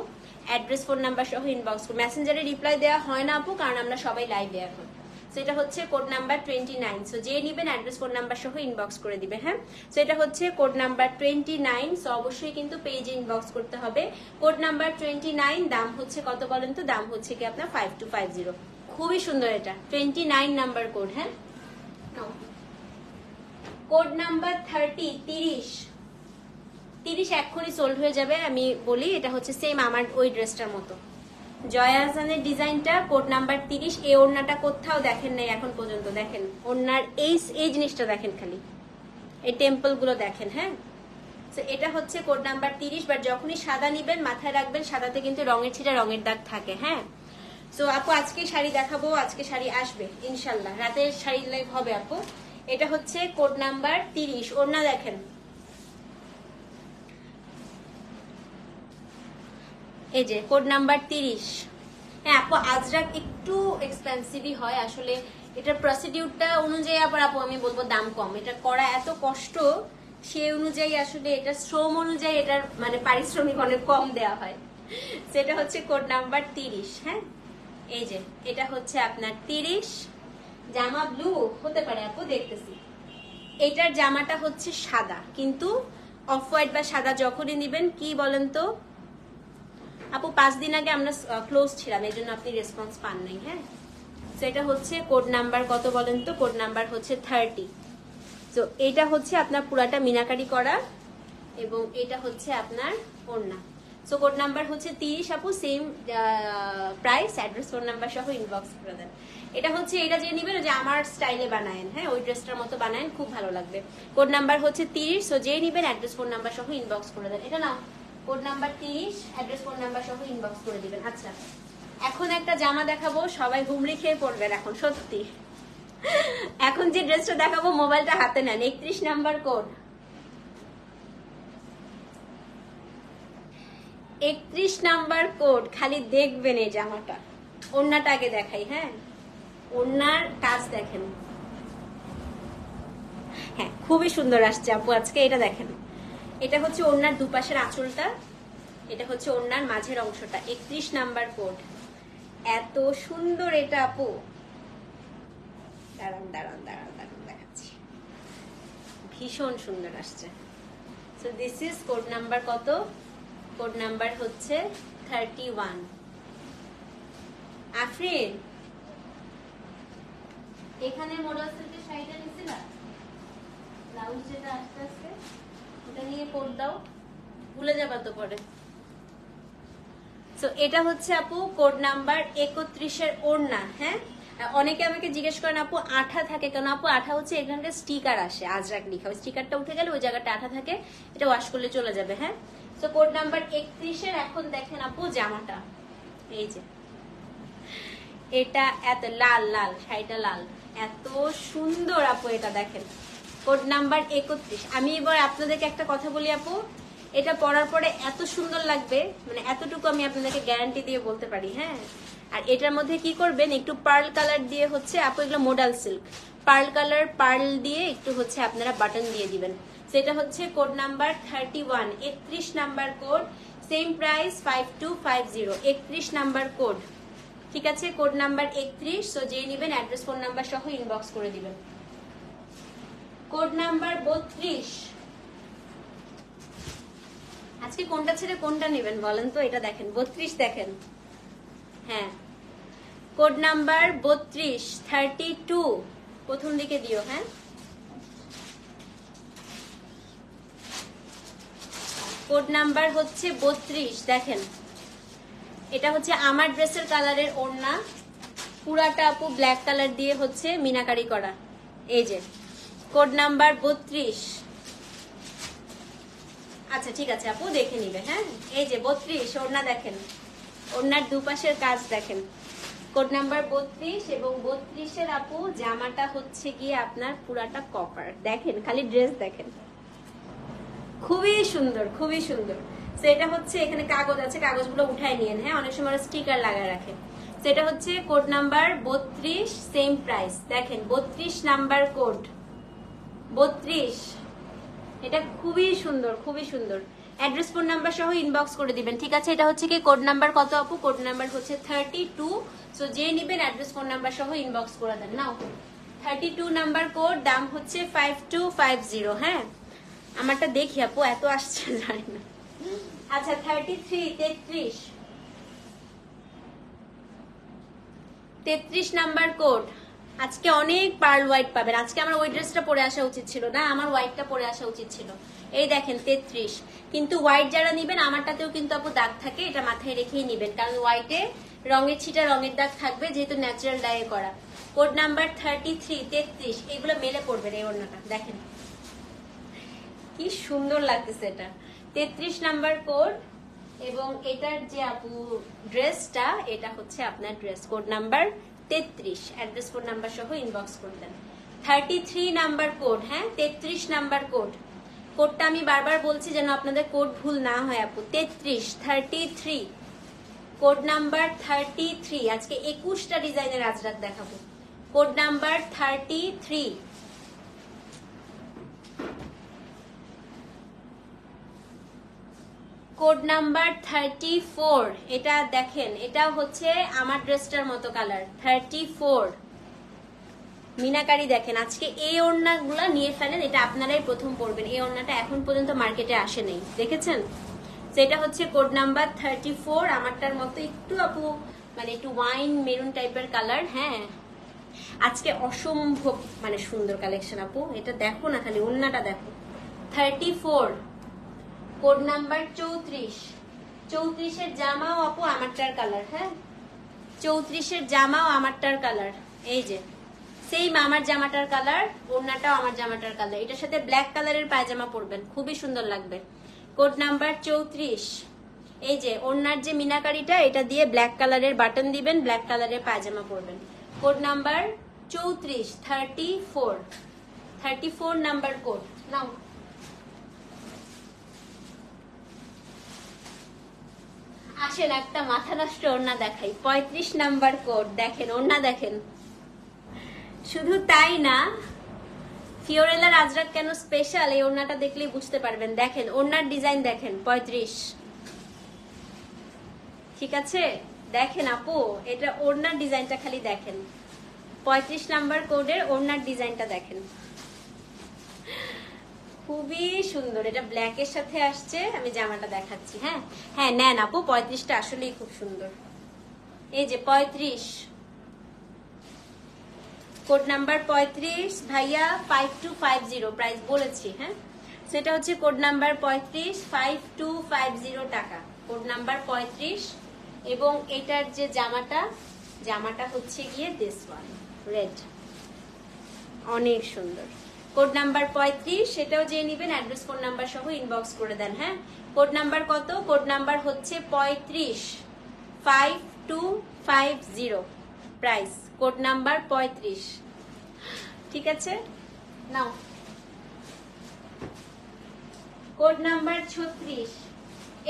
অ্যাড্রেস ফোন নাম্বার সহ ইনবক্স। মেসেঞ্জারে রিপ্লাই দেওয়া হয় না আপু, কারণ আমরা সবাই লাইভে এখন। সো এটা হচ্ছে কোড নাম্বার 29। সো যে নিবেন অ্যাড্রেস ফোন নাম্বার সহ ইনবক্স করে দিবে। হ্যাঁ, সো এটা হচ্ছে কোড নাম্বার 29। সো অবশ্যই কিন্তু পেজে ইনবক্স করতে হবে। কোড নাম্বার 29, দাম হচ্ছে কত বলেন তো? দাম হচ্ছে কি আপনার 5250। খুবই সুন্দর এটা, 29 নাম্বার কোড। হ্যাঁ, কোড নাম্বার 30। 30 এক্ষুনি সোল্ড হয়ে যাবে। আমি বলি, এটা হচ্ছে সেম আমার ওই ড্রেসটার মতো, জয়া আহসানের ডিজাইনটা। Code number 30। এই ওড়নাটা কোথাও দেখেন নাই এখন পর্যন্ত। দেখেন ওড়নার এই জিনিসটা দেখেন, খালি এই টেম্পল গুলো দেখেন। হ্যাঁ, এটা হচ্ছে কোড নাম্বার 30। বাট যখনই সাদা নিবেন মাথায় রাখবেন, সাদাতে কিন্তু রঙের ছিটা, রঙের দাগ থাকে। হ্যাঁ, সো আপু আজকে শাড়ি দেখাবো, আজকে শাড়ি আসবে ইনশাল্লাহ, রাতের শাড়ি লাইভ হবে আপু। এটা হচ্ছে কোড নাম্বার 30। ওড়না দেখেন, এই যে কোড নাম্বার 30। হ্যাঁ আপু, আজরাক একটু এক্সপেন্সিভই হয় আসলে, এটার প্রসিডিউরটা অনুযায়ী আবার আপু আমি বলবো দাম কম। এটা করা এত কষ্ট, সে অনুযায়ী আসলে এটা শ্রম অনুযায়ী এটার মানে পারিশ্রমিক অনেক কম দেওয়া হয়। সেটা হচ্ছে কোড নাম্বার 30। হ্যাঁ, এই যে এটা হচ্ছে আপনার 30। জামা ব্লু হতে পারে আপু, দেখতেছি। এটার জামাটা হচ্ছে সাদা, কিন্তু অফ হোয়াইট বা সাদা যখনই নিবেন, কি বলেন তো আপু, 5 দিন আগে আমরা ক্লোজ ছিলাম, এই জন্য আপনি রেসপন্স পান নাই। হ্যাঁ, সেটা হচ্ছে কোড নাম্বার কত বলেন তো? কোড নাম্বার হচ্ছে 30। তো এটা হচ্ছে আপনার পুরাটা মিনাকারি করা, এবং এটা হচ্ছে আপনার ওড়না। সো কোড নাম্বার হচ্ছে 30 আপু, same price. Address phone number সহ ইনবক্স করে দেন। এটা হচ্ছে, এটা যে নিবেন যে আমার স্টাইলে বানায়েন। হ্যাঁ, ওই ড্রেসটার মতো বানায়েন, খুব ভালো লাগবে। কোড নাম্বার হচ্ছে 30। সো যে নিবেন অ্যাড্রেস ফোন নাম্বার সহ ইনবক্স করে দেন। এটা না, code number 30, address phone number সহ ইনবক্স করে দিবেন। আচ্ছা, এখন একটা জামা দেখাবো, সবাই হুমড়ি খেয়ে পড়বেন এখন সত্যি। এখন যে ড্রেসটা দেখাবো, মোবাইলটা হাতে নেন। 31 নাম্বার কোড। 31 number code. খালি দেখবেন এই জামাটা। ওড়নাটা আগে দেখাই। হ্যাঁ, ওড়নার কাজ দেখেন। হ্যাঁ, খুবই সুন্দর আসছে আপু আজকে। এটা দেখেন, এটা হচ্ছে ওড়নার দুপাশের আঁচলটা, এটা হচ্ছে ওড়নার মাঝের অংশটা। 31 নাম্বার কোড। এত সুন্দর এটা আপু, দাঁড়ান দাঁড়ান দাঁড়ান দাঁড়ান দেখাচ্ছি। ভীষণ সুন্দর আসছে। So this is code number কত? কোড নাম্বার হচ্ছে 31। আফরিন, এখানে মোডাল সিল্কের শাড়িটা নিছিলা, ব্লাউজ যেটা আস্তে আস্তে ওটা নিয়ে কোড দাও, ভুলে যাবা তো পরে। সো এটা হচ্ছে আপু কোড নাম্বার 31 এর ওড়না। হ্যাঁ, অনেকে আমাকে জিজ্ঞেস করেন আপু আঠা থাকে কেন? আপু আঠা হচ্ছে এখানকার স্টিকার আসে, আজরাক লিখা, ওই স্টিকারটা উঠে গেলে ওই জায়গাটা আঠা থাকে, এটা ওয়াশ করলে চলে যাবে। হ্যাঁ, সো কোড নাম্বার 31 এর এখন দেখেন আপু জামাটা, এই যে এটা এত লাল লাল, শাড়িটা লাল, এত সুন্দর আপু। এটা দেখেন কোড নাম্বার 31। আমি এবার আপনাদেরকে একটা কথা বলি আপু, এটা পরার পরে এত সুন্দর লাগবে, মানে এতটুকু আমি আপনাদেরকে গ্যারান্টি দিয়ে বলতে পারি। হ্যাঁ, আর এটার মধ্যে কি করবেন, একটু পার্ল কালার দিয়ে হচ্ছে আপু, এগুলো modal silk, pearl colour pearl দিয়ে একটু হচ্ছে আপনারা বাটন দিয়ে দিবেন। সেটা হচ্ছে code number 31। 31 number code, same price 5250। 31 number code. ঠিক আছে, কোড নাম্বার 31। সো যেই নেবেন অ্যাড্রেস ফোন নাম্বার সহ ইনবক্স করে দিবেন। Code number 32। আজকে কোনটা ছেড়ে কোনটা নেবেন বলেন তো? এটা দেখেন 32 দেখেন। হ্যাঁ, কোড নাম্বার 32 32 প্রথম দিকে দিও। হ্যাঁ, কোড নাম্বার হচ্ছে 32 দেখেন। এটা হচ্ছে আমার ড্রেসের কালারের ওড়না, পুরাটা আপু ব্ল্যাক কালার দিয়ে হচ্ছে মিনাকারি করা। এই যে কোড নাম্বার 32। আচ্ছা ঠিক আছে আপু, দেখে নিবে। হ্যাঁ, এই যে 32 ওড়না দেখেন, ওড়নার দুপাশের কাজ দেখেন। কোড নাম্বার 32 এবং 32-এর আপু জামাটা হচ্ছে গিয়ে আপনার পুরাটা কপার দেখেন, খালি ড্রেস দেখেন, খুবই সুন্দর খুবই সুন্দর। সেটা হচ্ছে এখানে কাগজ আছে, কাগজগুলো উঠায় নিয়েন। হ্যাঁ, অনেক সময় স্টিকার লাগায় রাখে। সেটা হচ্ছে কোড নাম্বার 32, সেম প্রাইস দেখেন, 32 নাম্বার কোড 32। এটা খুবই সুন্দর খুবই সুন্দর। অ্যাড্রেস ফোন নাম্বার সহ ইনবক্স করে দিবেন। ঠিক আছে, এটা হচ্ছে কি কোড নাম্বার কত আপু? কোড নাম্বার হচ্ছে 32। সো যে নিবেন অ্যাড্রেস ফোন নাম্বার সহ ইনবক্স করে দেন। নাও 32 নাম্বার কোড, দাম হচ্ছে 5250। হ্যাঁ, আমারটা দেখি আপু, এত আসছে জানি না। আচ্ছা 33 33 নাম্বার কোড। আজকে অনেক পার্ল হোয়াইট পাবেন। আজকে আমার ওই ড্রেসটা পরে আসা উচিত ছিল না, আমার হোয়াইটটা পরে আসা উচিত ছিল। এই দেখেন 33। কিন্তু হোয়াইট যারা নিবেন, আমারটাতেও কিন্তু আপু দাগ থাকে, এটা মাথায় রেখেই নিবেন, কারণ হোয়াইটে রঙের ছিটা রঙের দাগ থাকবে, যেহেতু ন্যাচারাল ডায়ে করা। Code number 33 33। এগুলো মেলে পড়বেন। এই ওড়নাটা দেখেন কি সুন্দর লাগতেছে, এটা 33 নাম্বার কোড। এবং এটার যে আপু ড্রেসটা, এটা হচ্ছে আপনার dress, code number 33। Address phone number সহ ইনবক্স করে দেন। 33 নাম্বার কোড। হ্যাঁ, 33 নাম্বার কোড। কোডটা আমি বারবার বলছি যেন আপনাদের কোড ভুল না হয় আপু। 33 কোড নাম্বার 33। আজকে 21টা ডিজাইনের আজরাক দেখাবো। Code number 33। Code number 34। এটা দেখেন, এটা হচ্ছে আমার ড্রেসটার মতো কালার। 34 মিনাকারি দেখেন। আজকে এই ওড়নাগুলা নিয়ে ফেলেন, এটা আপনারাই প্রথম পরবেন। এই ওড়নাটা এখন পর্যন্ত মার্কেটে আসে নাই, দেখেছেন? সেটা হচ্ছে কোড নাম্বার 34। আমারটার মতো একটু আপু, মানে একটু ওয়াইন মেরুন টাইপের কালার। হ্যাঁ, আজকে অসম্ভব মানে সুন্দর কালেকশন আপু, এটা দেখো না, খালি ওড়নাটা দেখো। 34 কোড নাম্বার 34। 34-এর জামাও আপু আমারটার কালার। হ্যাঁ, 34-এর জামাও আমারটার কালার। এই যে সেম আমার জামাটার কালার, ওড়নাটাও আমার জামাটার কালার। এটার সাথে ব্ল্যাক কালারের পায়জামা পরবেন, খুবই সুন্দর লাগবে। Code number 34। এই যে ওড়নার যে মিনাকারিটা, এটা দিয়ে ব্ল্যাক কালারের বাটন দিবেন, ব্ল্যাক কালারের পায়জামা পরবেন। Code number 34 34 34 number code. নাও আসেন একটা মাথা নষ্ট ওড়না দেখাই। 35 নাম্বার কোড দেখেন, ওড়না দেখেন। শুধু তাই না, ফিওরেলার আজরাক কেন স্পেশাল, এই ওড়নাটা দেখলেই বুঝতে পারবেন। দেখেন ওড়নার ডিজাইন দেখেন, 35। ঠিক আছে, দেখেন আপু, এটা ওড়নার ডিজাইনটা খালি দেখেন। 35 নাম্বার কোডের ওড়নার ডিজাইনটা দেখেন, খুবই সুন্দর। এটা ব্ল্যাকের সাথে আসছে, আমি জামাটা দেখাচ্ছি। হ্যাঁ হ্যাঁ, নেন আপু, 35টা আসলেই খুব সুন্দর। এই যে 35 কোড নাম্বার 35 ভাইয়া 5250 প্রাইস বলেছি। হ্যাঁ, সেটা হচ্ছে কোড নাম্বার 35 5250 টাকা। Code number 35। এবং এটার যে জামাটা হচ্ছে গিয়ে দিস ওয়ান রেড, অনেক সুন্দর। কোড নাম্বার 35, সেটাও যে নিবেন অ্যাড্রেস ফোন নাম্বার সহ ইনবক্স করে দেন। হ্যাঁ, কোড নাম্বার কত? কোড নাম্বার হচ্ছে 35 5250 প্রাইস, কোড নাম্বার 35। ঠিক আছে, নাও কোড নাম্বার 36।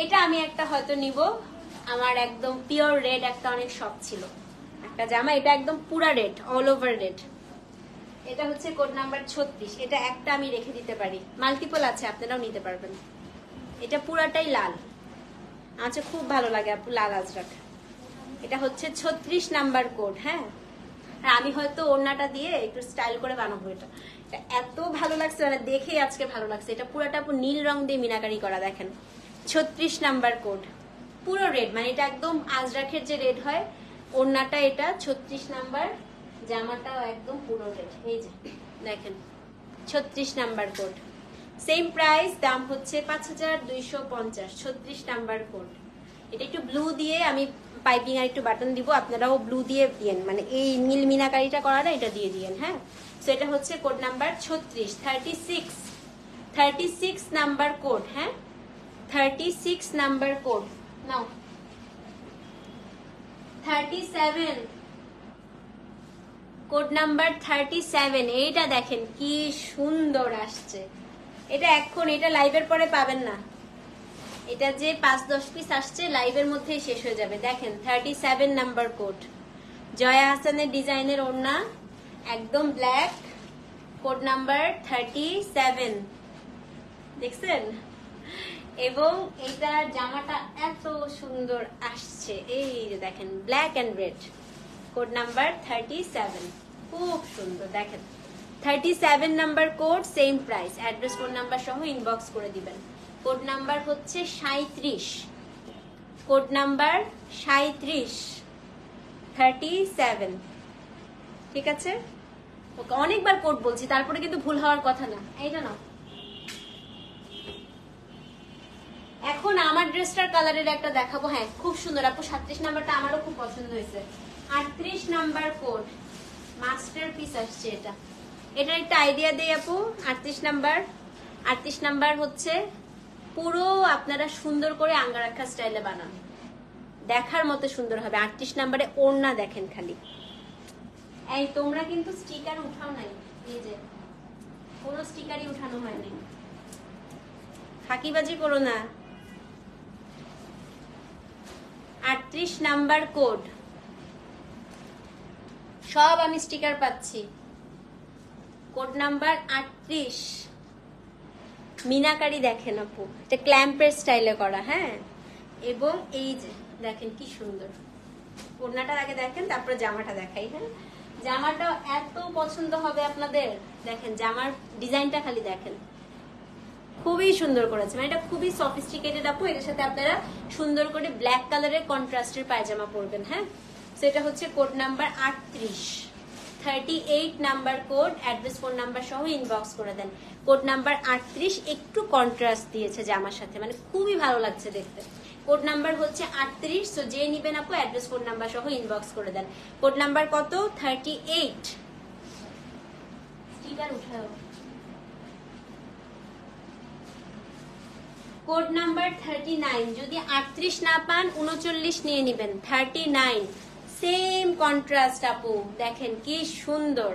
এটা আমি একটা হয়তো নিব, আমার একদম পিওর রেড একটা অনেক শখ ছিল একটা জামা, এটা একদম পুরা রেড, অল ওভার রেড। এটা হচ্ছে কোড নাম্বার 36। এটা একটা আমি রেখে দিতে পারি, মাল্টিপল আছে, আপনারাও নিতে পারবেন। এটা পুরাটাই লাল, আচ্ছা খুব ভালো লাগে আপু লাল আজরাক। এটা হচ্ছে 36 নাম্বার কোড। হ্যাঁ, আর আমি হয়তো ওড়নাটা দিয়ে একটু স্টাইল করে বানাবো। এটা এত ভালো লাগছে, মানে দেখেই আজকে ভালো লাগছে। এটা পুরোটা নীল রং দিয়ে মিনাকারি করা, দেখেন 36 নাম্বার কোড, পুরো রেড, মানে এটা একদম আজরাখের যে রেড হয়, ওড়নাটা এটা 36 নাম্বার, জামাটাও একদম পুরো রেড। এই যে দেখেন 36 নাম্বার কোড, সেম প্রাইস, দাম হচ্ছে 5250, 36 নাম্বার কোড। এটা একটু ব্লু দিয়ে আমি পাইপিং আর একটু বাটন দিব, আপনারাও ব্লু দিয়ে দিয়েন, মানে এই নীল মিনাকারিটা করাটা এটা দিয়ে দিয়েন। হ্যাঁ, সো এটা হচ্ছে কোড নাম্বার 36, 36 নাম্বার কোড। হ্যাঁ, 36 নাম্বার কোড। নাও 37, কোড নাম্বার 37। এইটা দেখেন কি সুন্দর আসছে। এটা এখন, এটা লাইভের পরে পাবেন না, এটা যে 5-10 পিস আসছে লাইভের মধ্যেই শেষ হয়ে যাবে। দেখেন 37 নাম্বার কোড, জয়া হাসানের ডিজাইনের ওড়না, একদম ব্ল্যাক, কোড নাম্বার 37, দেখছেন? এবং এটার জামাটা এত সুন্দর আসছে, এই যে দেখেন black and red, code number 37, খুব সুন্দর। দেখেন 37 number code, same price, address phone number সহ ইনবক্স করে দিবেন। কোড নাম্বার হচ্ছে 37, কোড নাম্বার 37, 37, ঠিক আছে? ওকে, অনেকবার কোড বলছি, তারপরে কিন্তু ভুল হওয়ার কথা না। এইটা না, এখন আমার ড্রেসটার কালারের একটা দেখাবো। হ্যাঁ, খুব সুন্দর আপু, 37 নাম্বারটা আমারও খুব পছন্দ হয়েছে। 38 নাম্বার কোড, মাস্টার পিস আসছে এটা। এটার একটা আইডিয়া দেই আপু। 38 নাম্বার হচ্ছে পুরো আপনারা সুন্দর করে আঙ্গারাখা স্টাইলে বানান, দেখার মতো সুন্দর হবে। 38 নাম্বারে ওড়না দেখেন খালি। এই তোমরা কিন্তু স্টিকার উঠাও নাই, এই যে কোনো স্টিকারই উঠানো হয়নি, ফাঁকিবাজি করো না। 38 নাম্বার কোড, সব আমি স্টিকার পাচ্ছি। কোড নাম্বার 38, মিনাকারি দেখেন আপু, এটা ক্ল্যাম্পের স্টাইলে করা। হ্যাঁ, এবং এই যে দেখেন কি সুন্দর, ওড়নাটা আগে দেখেন, তারপরে জামাটা দেখাই। হ্যাঁ, জামাটা এত পছন্দ হবে আপনাদের, দেখেন জামার ডিজাইনটা খালি দেখেন, খুবই সুন্দর করেছে, মানে এটা খুবই সফিস্টিকেটেড আপু। এটার সাথে আপনারা সুন্দর করে ব্ল্যাক কালারের কন্ট্রাস্টের পায়জামা পরবেন। হ্যাঁ, সেটা হচ্ছে code number 38, 38 number code, address phone number সহ ইনবক্স করে দেন। কোড নাম্বার 38, একটু কন্ট্রাস্ট দিয়েছে জামার সাথে, মানে খুবই ভালো লাগছে দেখতে। কোড নাম্বার হচ্ছে 38, সো যে নিবেন আপু অ্যাড্রেস ফোন নাম্বার সহ ইনবক্স করে দেন। কোড নাম্বার কত? 38। স্টিকার উঠাও। কোড নাম্বার 39, যদি 38 না পান 39 নিয়ে নেবেন। 39, সেম কন্ট্রাস্ট আপু, দেখেন কি সুন্দর।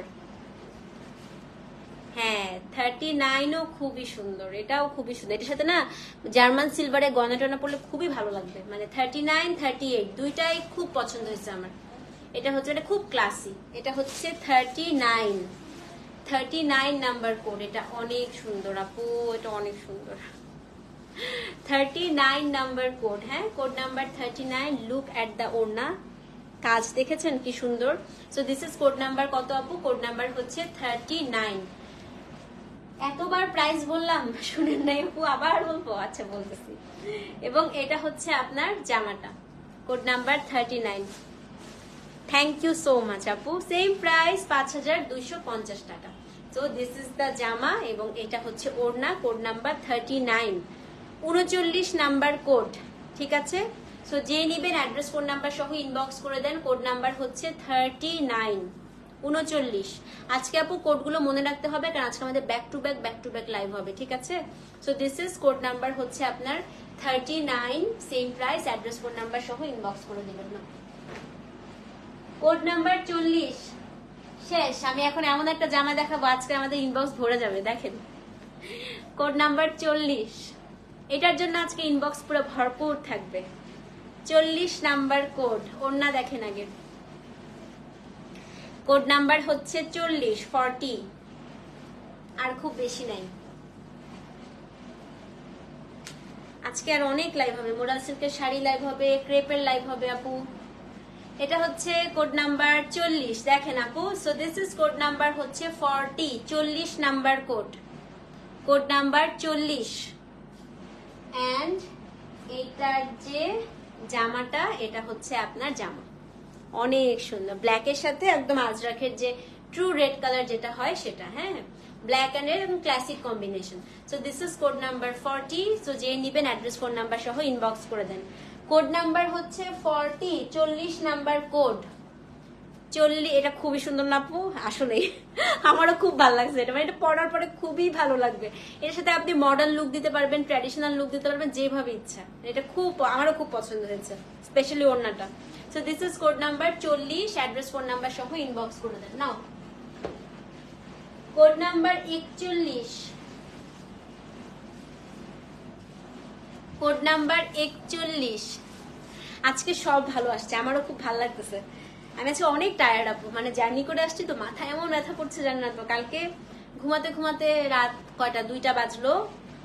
হ্যাঁ, 39ও খুবই সুন্দর, এটাও খুবই সুন্দর। এটার সাথে না জার্মান সিলভারে গয়না টয়না পড়লে খুবই ভালো লাগবে। মানে 39, 38 দুইটাই খুব পছন্দ হয়েছে আমার। এটা হচ্ছে, এটা খুব ক্লাসি। এটা হচ্ছে 39 নাম্বার কোড, এটা অনেক সুন্দর আপু, এটা অনেক সুন্দর। 39 নাম্বার কোড। হ্যাঁ, code number 39, look at the ওড়না, কাজ দেখেছেন কি সুন্দর। So this is code number কত আপু? কোড নাম্বার হচ্ছে 39। এতবার প্রাইস বললাম, শুনেন নাই আপু, আবার বলবো? আচ্ছা বলতেছি। এবং এটা হচ্ছে আপনার জামাটা, code number 39। Thank you so much আপু, সেম প্রাইস 5250 টাকা। সো দিস ইজ দ্য জামা, এবং এটা হচ্ছে ওড়না, কোড নাম্বার 39, 39 নাম্বার কোড, ঠিক আছে? সো যে নিবেন অ্যাড্রেস ফোন নাম্বার সহ ইনবক্স করে দেন। কোড নাম্বার হচ্ছে 39, 39। আজকে আপু কোডগুলো মনে রাখতে হবে, কারণ আজকে আমাদের ব্যাক টু ব্যাক লাইভ হবে, ঠিক আছে? So this is code number হচ্ছে আপনার 39, same price, address phone number সহ ইনবক্স করে দিবেন না। কোড নাম্বার 40 শেষ। আমি এখন এমন একটা জামা দেখাবো, আজকে আমাদের ইনবক্স ভরে যাবে। দেখেন কোড নাম্বার 40, এটার জন্য আজকে ইনবক্স পুরো ভরপুর থাকবে। 40 নাম্বার কোড, ওড়না দেখেন আগে। কোড নাম্বার হচ্ছে 40, 40, আর খুব বেশি নাই। আজকে আর অনেক লাইভ হবে, মোরাল সিল্কের শাড়ি লাইভ হবে, ক্রেপের লাইভ হবে আপু, এটা হচ্ছে কোড নাম্বার 40 দেখেন আপু। So this is code number হচ্ছে 40, 40 number code, code number 40। And এটার যে জামাটা, এটা হচ্ছে আপনার জামা, অনেক সুন্দর ব্ল্যাকের সাথে একদম আজরাকের যে ট্রু রেড কালার যেটা হয় সেটা, হ্যাঁ, ব্ল্যাক এন্ড রেড এবং classic combination. So this is code number 40। So যে নিবেন অ্যাড্রেস ফোন নাম্বার সহ ইনবক্স করে দেন। কোড নাম্বার হচ্ছে 40, 40 নাম্বার কোড 40। এটা খুবই সুন্দর না আপু? আসলে আমারও খুব ভালো লাগছে এটা, মানে এটা পরার পরে খুবই ভালো লাগবে। এর সাথে আপনি মডার্ন লুক দিতে পারবেন, ট্র্যাডিশনাল লুক দিতে পারবেন, যেভাবে ইচ্ছা। এটা খুব, আমারও খুব পছন্দ হয়েছে, স্পেশালি ওড়নাটা। So this is code number 40, address phone number সহ ইনবক্স করে দেন। নাও কোড নাম্বার 41, কোড নাম্বার 41। আজকে সব ভালো আসছে, আমারও খুব ভালো লাগতেছে। আমি আজকে অনেক টায়ার্ড আপু, মানে জার্নি করে আসছি তো, মাথায় এমন ব্যথা করছে জানি না তো। কালকে ঘুমাতে ঘুমাতে রাত কয়টা 2টা বাজলো,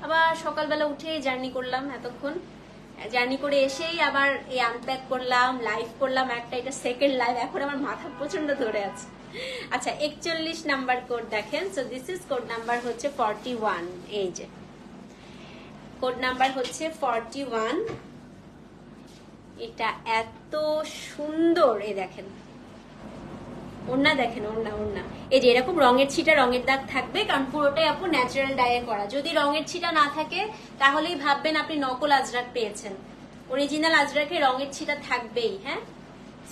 আবার সকালবেলা উঠে জার্নি করলাম এতক্ষণ। জার্নি করে এসেই আবার এই আনপ্যাক করলাম, লাইভ করলাম একটা, এটা সেকেন্ড লাইভ। এখন আমার মাথা প্রচন্ড ধরে আছে। আচ্ছা 41 নাম্বার কোড দেখেন। So this is code number হচ্ছে 41। এই যে কোড নাম্বার হচ্ছে 41। এটা এত সুন্দর, এই দেখেন ওড়না, দেখেন ওড়না, ওড়না এই যে এরকম রঙের ছিটা, রঙের দাগ থাকবে, কারণ পুরোটাই আপু ন্যাচারাল ডাইয়ে করা। যদি রঙের ছিটা না থাকে তাহলেই ভাববেন আপনি নকল আজরাক পেয়েছেন। অরিজিনাল আজরাকে রঙের ছিটা থাকবেই। হ্যাঁ,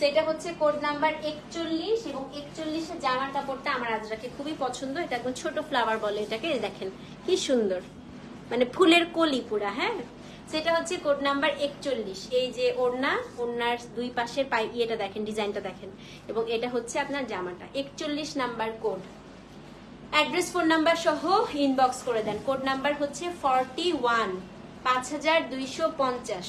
সেটা হচ্ছে কোড নাম্বার 41। এবং 41 এর জামার কাপড়টা আমার আজরাকে খুবই পছন্দ। এটা একদম ছোট ফ্লাওয়ার বলে এটাকে, দেখেন কি সুন্দর, মানে ফুলের কলি পুরা। হ্যাঁ, সেটা হচ্ছে কোড নাম্বার 41। এই যে ওড়না, ওড়নার দুই পাশের ইয়েটা দেখেন, ডিজাইনটা দেখেন, এবং এটা হচ্ছে আপনার জামাটা। 41 number code, address phone number সহ ইনবক্স করে দেন। কোড নাম্বার হচ্ছে 41, 5250।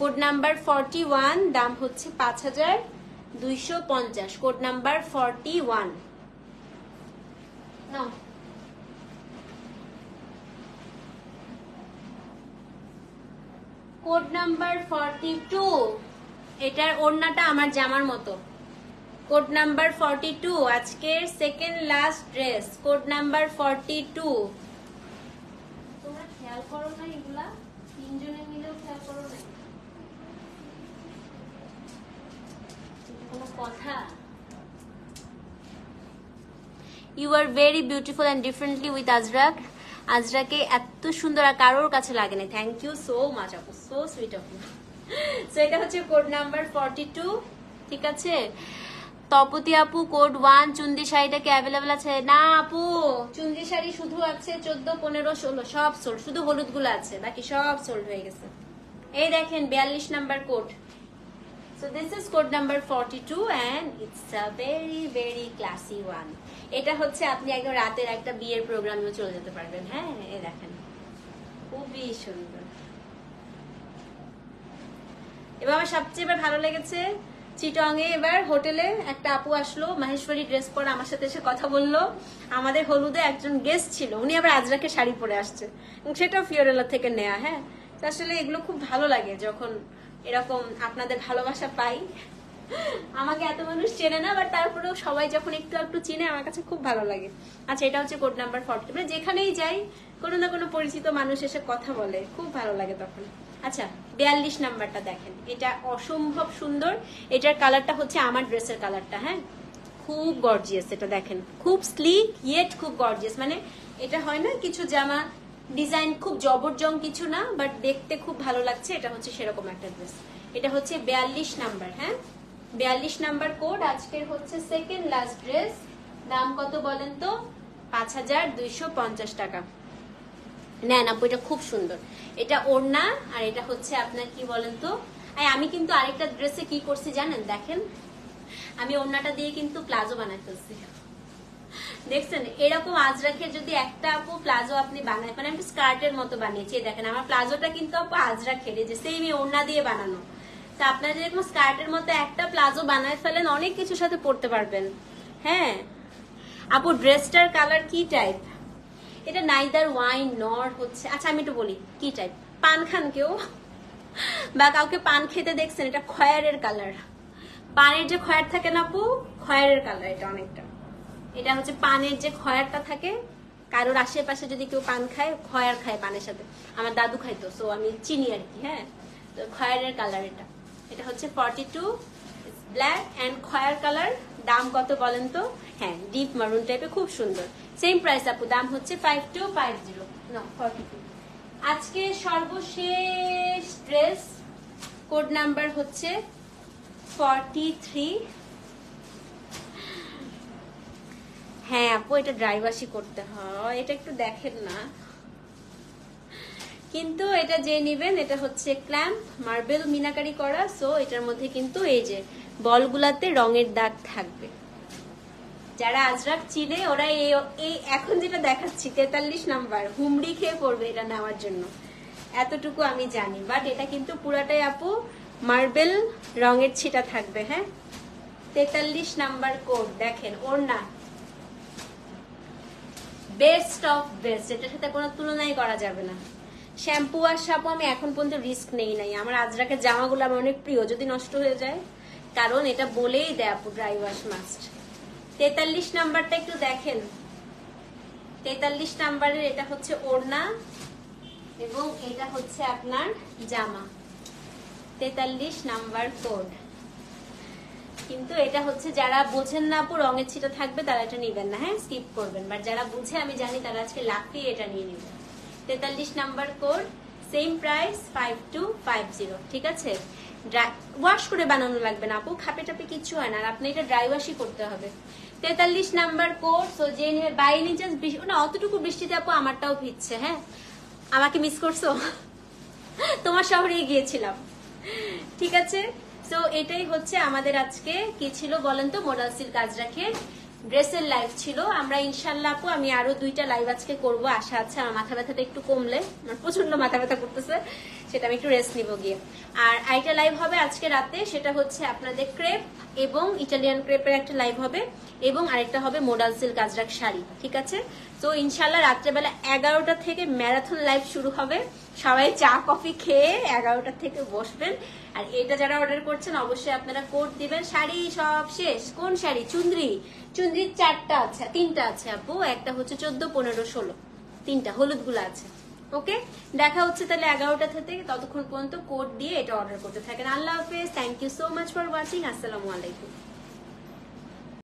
কোড নাম্বার 41, দাম হচ্ছে 5250। Code number 41। নাও কোড নাম্বার 42। এটার ওড়নাটা আমার জামার মতো। কোড নাম্বার 42, আজকের second last dress. Code number 42। তোমরা খেয়াল করো না এগুলা? তিনজনে মিলেও খেয়াল করো না? কোনো কথা? You are very beautiful and differently with Azraq. আজরাকে এত সুন্দর আর কারোর কাছে লাগে না। থ্যাংক ইউ সো মাচ আপু, সো সুইট আপু। সো এটা হচ্ছে কোড নাম্বার 42। ঠিক আছে, তপতি আপু কোড 1, চুন্দি শাড়িটা কি অ্যাভেলেবেল আছে? না আপু, চুন্দি শাড়ি শুধু আছে 14, 15, 16 সব সোল্ড, শুধু হলুদ গুলো আছে, বাকি সব সোল্ড হয়ে গেছে। এই দেখেন 42 number code. So this is code number 42 and it's a very very classy one. এটা হচ্ছে আপনি একদম রাতের একটা বিয়ের প্রোগ্রামে চলে যেতে পারবেন। হ্যাঁ, এই দেখেন খুবই সুন্দর। এবার আমার সবচেয়ে এবার ভালো লেগেছে চিটংয়ে, এবার হোটেলে একটা আপু আসলো মাহেশ্বরী ড্রেস পরে আমার সাথে এসে কথা বললো। আমাদের হলুদে একজন গেস্ট ছিল, উনি আবার আজরাকে শাড়ি পরে আসছে, সেটাও ফিওরেলা থেকে নেয়া। হ্যাঁ, আসলে এগুলো খুব ভালো লাগে যখন এরকম আপনাদের ভালোবাসা পাই। আমাকে এত মানুষ চেনে না, বাট তারপরেও সবাই যখন একটু একটু চিনে আমার কাছে খুব ভালো লাগে। আচ্ছা এটা হচ্ছে কোড নাম্বার 40। মানে যেখানেই যাই কোনো না কোনো পরিচিত মানুষ এসে কথা বলে, খুব ভালো লাগে তখন। আচ্ছা 42 নাম্বারটা দেখেন, এটা অসম্ভব সুন্দর। এটার কালারটা হচ্ছে আমার ড্রেসের কালারটা। হ্যাঁ, খুব গর্জিয়াস। এটা দেখেন খুব স্লিক ইয়েট খুব গর্জিয়াস। মানে এটা হয় না কিছু জামা ডিজাইন খুব জবরজং কিছু না, বাট দেখতে খুব ভালো লাগছে, এটা হচ্ছে সেরকম একটা ড্রেস। এটা হচ্ছে 42 নাম্বার। হ্যাঁ, 42 নাম্বার কোড, আজকের হচ্ছে সেকেন্ড লাস্ট ড্রেস। দাম কত বলেন তো? 5250 টাকা। নেন আপু, এটা খুব সুন্দর। এটা ওড়না, আর এটা হচ্ছে আপনার কি বলেন তো, আমি কিন্তু আরেকটা ড্রেসে কি করছি জানেন? দেখেন আমি ওড়নাটা দিয়ে কিন্তু প্লাজো বানাই ফেলছি। দেখছেন এরকম আজরাকের যদি একটা আপু প্লাজো আপনি বানায়, মানে আমি স্কার্টের মতো বানিয়েছি। দেখেন আমার প্লাজোটা কিন্তু আপু আজরাকের, যে সেম ওড়না দিয়ে বানানো। তা আপনারা যদি এরকম স্কার্টের মতো একটা প্লাজো বানায় ফেলেন, অনেক কিছুর সাথে পরতে পারবেন। হ্যাঁ আপু, ড্রেসটার কালার কি টাইপ? এটা নাইদার ওয়াইন নর হচ্ছে, আচ্ছা আমি একটু বলি কি টাইপ। পান খান কেউ বা কাউকে পান খেতে দেখছেন? এটা খয়েরের কালার, পানের যে খয়ের থাকে না আপু, খয়ের কালার এটা অনেকটা। এটা হচ্ছে পানের যে খয়েরটা থাকে, কারোর আশেপাশে যদি কেউ পান খায়, খয়ের খায় পানের সাথে, আমার দাদু খাইতো, সো আমি চিনি আর কি। হ্যাঁ, তো খয়ের কালার এটা। এটা হচ্ছে 42, ব্ল্যাক অ্যান্ড খয়ের কালার। দাম কত বলেন তো? হ্যাঁ, ডিপ মারুন টাইপের, খুব সুন্দর। সেম প্রাইস আপু, দাম হচ্ছে 5250, না 42। আজকে সর্বশেষ ড্রেস, কোড নাম্বার হচ্ছে 43। হ্যাঁ আপু, এটা ড্রাই ওয়াশই করতে হয়, এটা একটু দেখেন না। কিন্তু এটা যে নিবেন, এটা হচ্ছে ক্ল্যাম্প মার্বেল মিনাকারি করা, সো এটার মধ্যে কিন্তু এই যে বলগুলাতে রঙের দাগ থাকবে। যারা আজরাক চিনে ওরা এই এখন যেটা দেখাচ্ছি 43 নাম্বার হুমড়ি খেয়ে পড়বে এটা নেওয়ার জন্য, এতটুকু আমি জানি। বাট এটা কিন্তু পুরাটাই আপু মার্বেল রঙের ছিটা থাকবে। হ্যাঁ, 43 নাম্বার কোড। দেখেন ওড়না, বেস্ট অফ বেস্ট, এটার সাথে কোনো তুলনাই করা যাবে না। শ্যাম্পু আর সাপু আমি এখন পর্যন্ত রিস্ক নেই নাই। আমার আজরাকের জামাগুলো আমার অনেক প্রিয়, যদি নষ্ট হয়ে যায়, কারণ এটা বলেই দেয় আপু ড্রাই ওয়াশ মাস্ট। 43 নাম্বারটা একটু দেখেন। 43 নাম্বারের এটা হচ্ছে ওড়না এবং এটা হচ্ছে আপনার জামা। 43 নাম্বার কোড। কিন্তু এটা হচ্ছে যারা বোঝেন না আপু রঙের ছিটা থাকবে তারা এটা নিবেন না। হ্যাঁ, স্কিপ করবেন। বাট যারা বুঝে, আমি জানি, তারা আজকে লাফিয়ে এটা নিয়ে নেবেন। 43 নাম্বার কোড, সেম প্রাইস 5250। ঠিক আছে, ওয়াশ করে বানানো লাগবে না আপু, খাপে টাপে কিছু হয় না। আর আপনি এটা ড্রাই ওয়াশই করতে হবে। 43 নাম্বার কোড। সো যে নিয়ে 22 ইঞ্চেস, না অতটুকু বৃষ্টিতে আপু আমারটাও ভিজছে। হ্যাঁ, আমাকে মিস করছো? তোমার শহরে গিয়েছিলাম। ঠিক আছে, সো এটাই হচ্ছে আমাদের আজকে কি ছিল বলেন তো, মডাল সিল্ক আজরাকের ড্রেসের লাইভ ছিল। আমরা ইনশাল্লাহ আপু আমি আরো 2টা লাইভ আজকে করবো, আশা আছে। আমার মাথা ব্যথাটা একটু কমলে, আমার প্রচন্ড মাথা ব্যথা করতেছে, সেটা আমি একটু রেস্ট নিব গিয়ে। আর আরেকটা লাইভ হবে আজকে রাতে, সেটা হচ্ছে আপনাদের ক্রেপ এবং ইটালিয়ান ক্রেপের একটা লাইভ হবে, এবং আরেকটা হবে মডাল সিল্ক আজরাক শাড়ি। ঠিক আছে, তো ইনশাল্লাহ রাত্রেবেলা 11টা থেকে ম্যারাথন লাইভ শুরু হবে। সবাই চা কফি খেয়ে 11টা থেকে বসবেন। আর এটা যারা অর্ডার করছেন অবশ্যই আপনারা কোড দিবেন। শাড়ি সব শেষ। কোন শাড়ি? চুন্দ্রির 4টা আছে, 3টা আছে আপু। একটা হচ্ছে 14, 15, 16, 3টা হলুদ গুলো আছে। ওকে, দেখা হচ্ছে তাহলে 11টা থেকে। ততক্ষণ পর্যন্ত কোড দিয়ে এটা অর্ডার করতে থাকেন। আল্লাহ হাফেজ, thank you so much for watching. আসসালামু আলাইকুম।